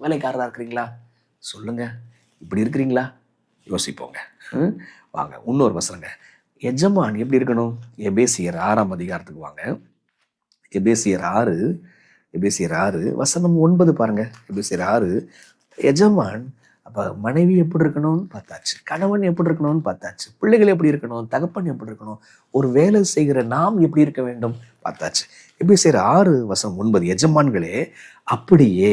வேலைக்காரரா இருக்கிறீங்களா? சொல்லுங்க. இப்படி இருக்கிறீங்களா? யோசிப்போங்க. வாங்க இன்னொரு வசனங்க. எஜமான் எப்படி இருக்கணும்? எபேசியர் 6ஆம் அதிகாரத்துக்கு வாங்க. எபேசியர் 6 வசனம் 9 பாருங்க. எபேசியர் 6. எஜமான் அப்ப மனைவி எப்படி இருக்கணும்னு பார்த்தாச்சு, கணவன் எப்படி இருக்கணும்னு பார்த்தாச்சு, பிள்ளைகள் எப்படி இருக்கணும், தகப்பன் எப்படி இருக்கணும், ஒரு வேலை செய்கிற நாம் எப்படி இருக்க வேண்டும் பார்த்தாச்சு. எபேசியர் 6 வசனம் 9, எஜமான்களே அப்படியே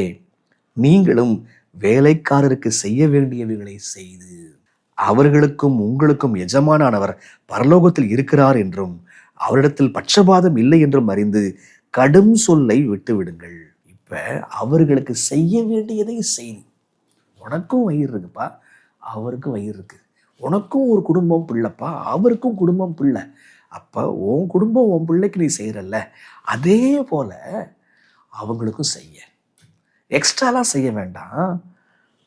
நீங்களும் வேலைக்காரருக்கு செய்ய வேண்டியவைகளை செய்து அவர்களுக்கும் உங்களுக்கும் எஜமானானவர் பரலோகத்தில் இருக்கிறார் என்றும் அவரிடத்தில் பட்சபாதம் இல்லை என்றும் அறிந்து கடும் சொல்லை விட்டு விடுங்கள். இப்ப அவர்களுக்கு செய்ய வேண்டியதை செய்து, உனக்கும் வயிறு இருக்குப்பா, அவருக்கும் வயிறு இருக்கு, உனக்கும் ஒரு குடும்பம் பிள்ளைப்பா, அவருக்கும் குடும்பம் பிள்ளை, அப்ப உன் குடும்பம் உன் பிள்ளைக்கு நீ செய்யறல்ல, அதே போல அவங்களுக்கும் செய்ய. எக்ஸ்ட்ராலாம் செய்ய வேண்டாம்,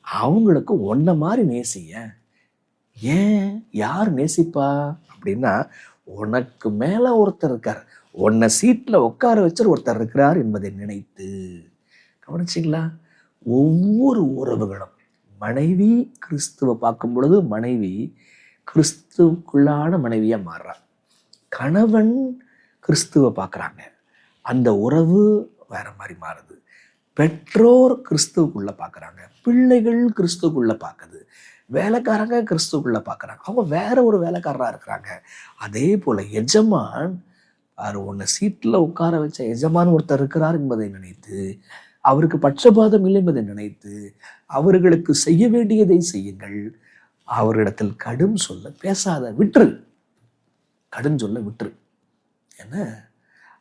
அவங்களுக்கு ஒன்ன மாதிரி நேசிய. ஏன்? யார் நேசிப்பா அப்படின்னா, உனக்கு மேல ஒருத்தர் இருக்கார், உன்னை சீட்ல உட்கார வச்சு ஒருத்தர் இருக்கிறார் என்பதை நினைத்து. கவனிச்சிங்களா? ஒவ்வொரு உறவுகளும், மனைவி கிறிஸ்துவை பார்க்கும் பொழுது மனைவி கிறிஸ்துவுக்குள்ளான மனைவியா மாறுறா. கணவன் கிறிஸ்துவை பார்க்குறாங்க, அந்த உறவு வேற மாதிரி மாறுது. பெற்றோர் கிறிஸ்துவுக்குள்ள பார்க்குறாங்க, பிள்ளைகள் கிறிஸ்துவுக்குள்ள பார்க்குது, வேலைக்காரங்க கிறிஸ்துவுக்குள்ள பார்க்குறாங்க, அவங்க வேற ஒரு வேலைக்காரராக இருக்கிறாங்க. அதே போல எஜமான், ஒன்று சீட்டில் உட்கார வச்ச எஜமான் ஒருத்தர் இருக்கிறார் என்பதை நினைத்து, அவருக்கு பட்சபாதம் இல்லை என்பதை நினைத்து, அவர்களுக்கு செய்ய வேண்டியதை செய்யுங்கள். அவரிடத்தில் கடும் சொல்ல பேசாத, விட்டுரு. கடும் சொல்ல விட்டுரு. என்ன?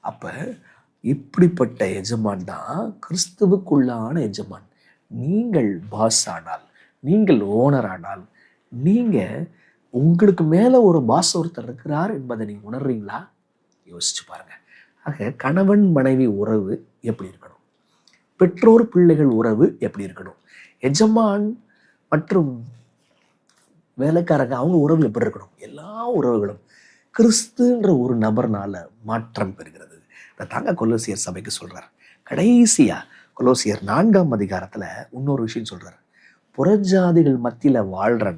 அப்ப இப்படிப்பட்ட எஜமான் தான் கிறிஸ்துவுக்குள்ளான எஜமான். நீங்கள் பாஸ் ஆனால், நீங்கள் ஓனர் ஆனால், நீங்க உங்களுக்கு மேல ஒரு பாஸ் ஒருத்தர் இருக்கிறார் என்பதை நீங்க உணர்றீங்களா? யோசிச்சு பாருங்க. ஆக கணவன் மனைவி உறவு எப்படி இருக்கணும்? பெற்றோர் பிள்ளைகள் உறவு எப்படி இருக்கணும்? எஜமான் மற்றும் வேலைக்காரங்க அவங்க உறவு எப்படி இருக்கணும்? எல்லா உறவுகளும் கிறிஸ்துன்ற ஒரு நபர்னால மாற்றம் பெறுகிறது. தாங்க கொலோசியர் சபைக்கு சொல்றார். கடைசியா கொலோசியர் 4ஆம் அதிகாரத்துல இன்னொரு விஷயம் சொல்றார். புறஜாதிகள் மத்தியில வாழ்ற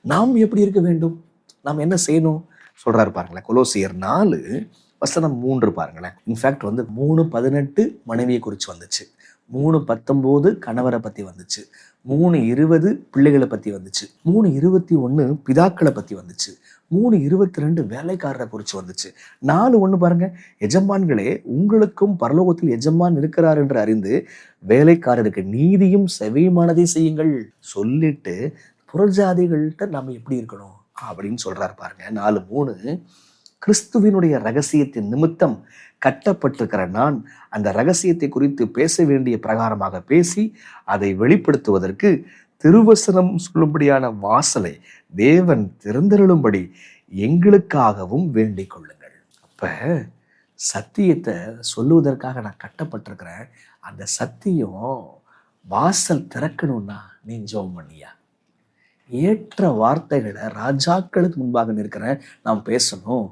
நாம் எப்படி இருக்க வேண்டும், நாம் என்ன செய்யணும் சொல்றாரு பாருங்களேன். கொலோசியர் 4:3 பாருங்களேன். இன்ஃபேக்ட் 3:18 மனைவியை குறித்து வந்துச்சு, 3:19 கணவரை பத்தி வந்துச்சு, 3:20 பிள்ளைகளை பத்தி வந்துச்சு, 3:21 பிதாக்களை பத்தி வந்துச்சு, 3:22 வேலைக்காரரை குறித்து வந்துச்சு. 4:1 பாருங்க, எஜமான்களே உங்களுக்கும் பரலோகத்தில் எஜமான் இருக்கிறார் என்று அறிந்து வேலைக்காரருக்கு நீதியும் செவியுமானதை செய்யுங்கள் சொல்லிட்டு புறஜாதிகள்கிட்ட நம்ம எப்படி இருக்கணும் அப்படின்னு சொல்றாரு பாருங்க. 4:3 கிறிஸ்துவினுடைய ரகசியத்தின் நிமித்தம் கட்டப்பட்டிருக்கிற நான் அந்த ரகசியத்தை குறித்து பேச வேண்டிய பிரகாரமாக பேசி அதை வெளிப்படுத்துவதற்கு திருவசனம் சொல்லும்படியான வாசலை தேவன் திறந்தருளும்படி எங்களுக்காகவும் வேண்டிக் கொள்ளுங்கள். அப்ப சத்தியத்தை சொல்லுவதற்காக நான் கட்டப்பட்டிருக்கிறேன். அந்த சத்தியம் வாசல் திறக்கணும்னா நீ ஜெபம் பண்ணியா? ஏற்ற வார்த்தைகளை ராஜாக்களுக்கு முன்பாக நிற்கிறேன், நான் பேசணும்,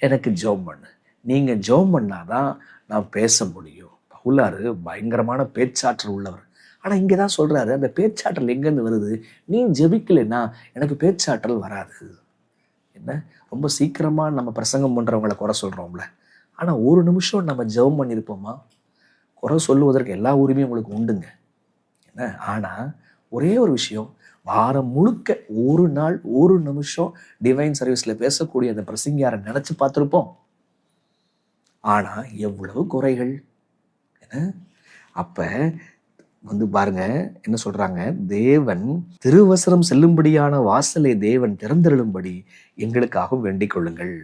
எனக்கு ஜெபம் பண்ணு. நீங்க ஜெபம் பண்ணாதான் நான் பேச முடியும். பவுலாரு பயங்கரமான பேச்சாற்றல் உள்ளவர். ஆனா இங்கதான் சொல்றாரு, அந்த பேச்சாற்றல் எங்கேருந்து வருது? நீ ஜெபிக்கலைன்னா எனக்கு பேச்சாற்றல் வராது. என்ன, ரொம்ப சீக்கிரமா நம்ம பிரசங்கம் பண்றவங்களை குறை சொல்றோம்ல, ஆனா ஒரு நிமிஷம் நம்ம ஜெபம் பண்ணியிருப்போமா? குறை சொல்லுவதற்கு எல்லா உரிமையும் உங்களுக்கு உண்டுங்க. என்ன, ஆனா ஒரே ஒரு விஷயம், வாரம் முழுக்க ஒரு நாள் ஒரு நிமிஷம் டிவைன் சர்வீஸ்ல பேசக்கூடிய அந்த பிரசங்கியாரை நினைச்சு பார்த்துருப்போம். ஆனா எவ்வளவு குறைகள். என்ன, அப்ப பாருங்க என்ன சொல்றாங்க, தேவன் திருவசனம் செல்லும்படியான வாசலை தேவன் திறந்தருளும்படி எங்களுக்காகவும் வேண்டிக் கொள்ளுங்கள்.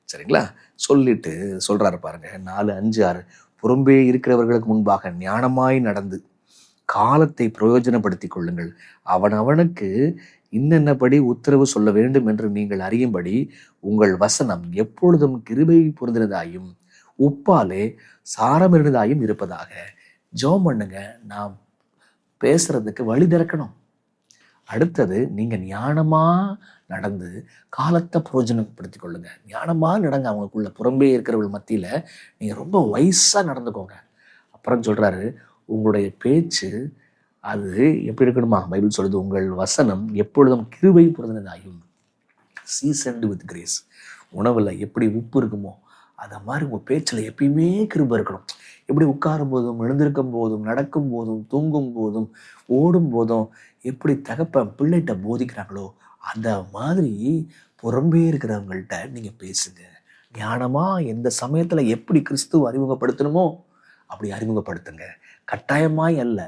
சரிங்களா? சொல்லிட்டு சொல்றாரு பாருங்க 4:5-6, புறம்பே இருக்கிறவர்களுக்கு முன்பாக ஞானமாய் நடந்து காலத்தை பிரயோஜனப்படுத்திக் கொள்ளுங்கள். அவனுக்கு இன்னென்னபடி உத்தரவு சொல்ல வேண்டும் என்று நீங்கள் அறியும்படி உங்கள் வசனம் எப்பொழுதும் கிருபை பொருந்தினதாயும் உப்பாலே சாரம் இருந்ததாயும் இருப்பதாக. ஜெபம் பண்ணுங்க, நாம் பேசுறதுக்கு வழி திறக்கணும். அடுத்தது, நீங்க ஞானமா நடந்து காலத்தை பிரயோஜனப்படுத்திக் கொள்ளுங்க. ஞானமா நடங்க, அவங்களுக்குள்ள புறம்பே இருக்கிறவர்கள் மத்தியில நீங்க ரொம்ப வயசா நடந்துக்கோங்க. அப்புறம் சொல்றாரு, உங்களுடைய பேச்சு அது எப்படி இருக்கணுமா? பைபிள் சொல்லுது, உங்கள் வசனம் எப்பொழுதும் கிருபை பொருந்தினதாயும், சீசன்டு வித் கிரேஸ். உணவுல எப்படி உப்பு இருக்குமோ அதை மாதிரி உங்க பேச்சுல எப்பயுமே கிருபை இருக்கணும். எப்படி உட்காரும் போதும், எழுந்திருக்கும் போதும், நடக்கும் போதும், தூங்கும் போதும், ஓடும் போதும் எப்படி தகப்பன் பிள்ளைகிட்ட போதிக்கிறாங்களோ அந்த மாதிரி புறம்பே இருக்கிறவங்கள்ட்ட நீங்க பேசுங்க. ஞானமா எந்த சமயத்துல எப்படி கிறிஸ்துவ அறிமுகப்படுத்தணுமோ அப்படி அறிமுகப்படுத்துங்க. கட்டாயமாய் அல்ல,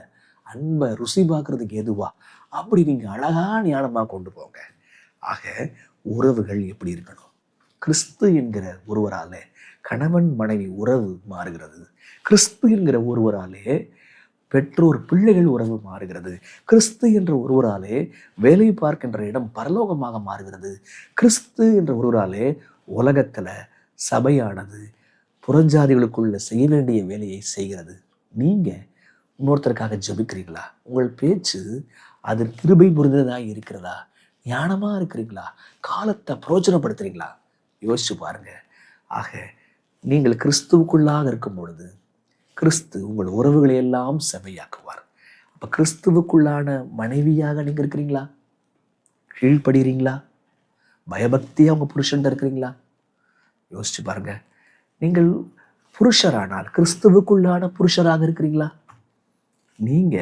அன்பை ருசி பார்க்கறதுக்கு எதுவா அப்படி நீங்க அழகா ஞானமா கொண்டு போங்க. ஆக உறவுகள் எப்படி இருக்கணும்? கிறிஸ்து என்கிற ஒருவராலே கணவன் மனைவி உறவு மாறுகிறது. கிறிஸ்து என்கிற ஒருவராலே பெற்றோர் பிள்ளைகள் உறவு மாறுகிறது. கிறிஸ்து என்ற ஒருவராலே வேலை பார்க்கின்ற இடம் பரலோகமாக மாறுகிறது. கிறிஸ்து என்ற ஒருவராலே உலகத்துல சபையானது புறஞ்சாதிகளுக்குள்ள செய்ய வேண்டிய வேலையை செய்கிறது. நீங்க இன்னொருத்தருக்காக ஜெபிக்கிறீங்களா? உங்கள் பேச்சு அது கிருபை புரிந்ததாக இருக்கிறதா? ஞானமா இருக்கிறீங்களா? காலத்தை பிரயோஜனப்படுத்துறீங்களா? யோசிச்சு பாருங்க. ஆக நீங்கள் கிறிஸ்துவுக்குள்ளாக இருக்கும் பொழுது கிறிஸ்து உங்கள் உறவுகளை எல்லாம் செமையாக்குவார். அப்ப கிறிஸ்துவுக்குள்ளான மனைவியாக நீங்க இருக்கிறீங்களா? கீழ்ப்படுகிறீங்களா? பயபக்தியா உங்க புருஷன் இருக்கிறீங்களா? யோசிச்சு பாருங்க. நீங்கள் புருஷரானால் கிறிஸ்துவுக்குள்ளான புருஷராக இருக்கிறீங்களா? நீங்க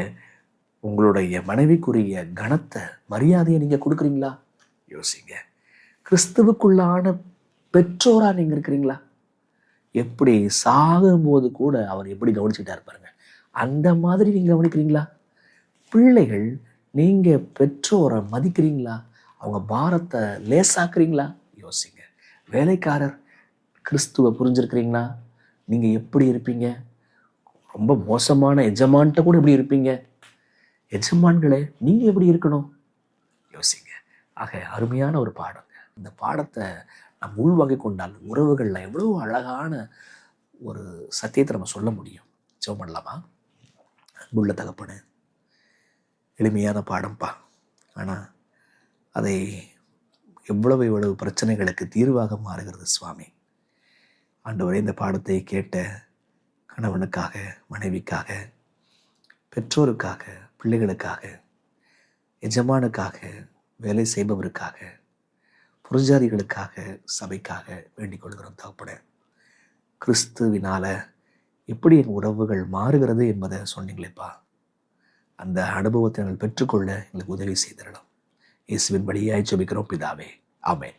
உங்களுடைய மனைவிக்குரிய கனத்தை, மரியாதையை நீங்க கொடுக்குறீங்களா? யோசிங்க. கிறிஸ்துவுக்குள்ளான பெற்றோரா நீங்க இருக்கிறீங்களா? எப்படி சாகும்போது கூட அவர் எப்படி கவனிச்சுட்டாரு பாருங்க, அந்த மாதிரி நீங்க கவனிக்கிறீங்களா? பிள்ளைகள், நீங்க பெற்றோரை மதிக்கிறீங்களா? அவங்க பாரத்தை லேசாக்குறீங்களா? யோசிங்க. வேலைக்காரர், கிறிஸ்துவை புரிஞ்சிருக்கிறீங்களா? நீங்க எப்படி இருப்பீங்க? ரொம்ப மோசமான எஜமான்கிட்ட கூட எப்படி இருப்பீங்க? எஜமான்களே, நீங்க எப்படி இருக்கணும்? யோசிங்க. ஆக அருமையான ஒரு பாடங்க. இந்த பாடத்தை நம் உள்வாங்கி கொண்டால் உறவுகளில் எவ்வளோ அழகான ஒரு சத்தியத்தை நம்ம சொல்ல முடியும். ஜெபம் பண்ணலாமா? அன்புள்ள தகப்பனே, எளிமையான பாடம்பா, ஆனால் அதை எவ்வளவு பிரச்சனைகளுக்கு தீர்வாக மாறுகிறது சுவாமி. ஆண்டவரே, இந்த பாடத்தை கேட்ட கணவனுக்காக, மனைவிக்காக, பெற்றோருக்காக, பிள்ளைகளுக்காக, எஜமானுக்காக, வேலை செய்பவருக்காக, புரஜாதிகளுக்காக, சபைக்காக வேண்டிக் கொள்கிறோம் தகப்பனே. கிறிஸ்துவினால எப்படி என் உறவுகள் மாறுகிறது என்பதை சொன்னீங்களேப்பா, அந்த அனுபவத்தை நாங்கள் பெற்றுக்கொள்ள எங்களுக்கு உதவி செய்திடலாம். இயேசுவின் வழியாய் ஜெபிக்கிறோம் பிதாவே, ஆமென்.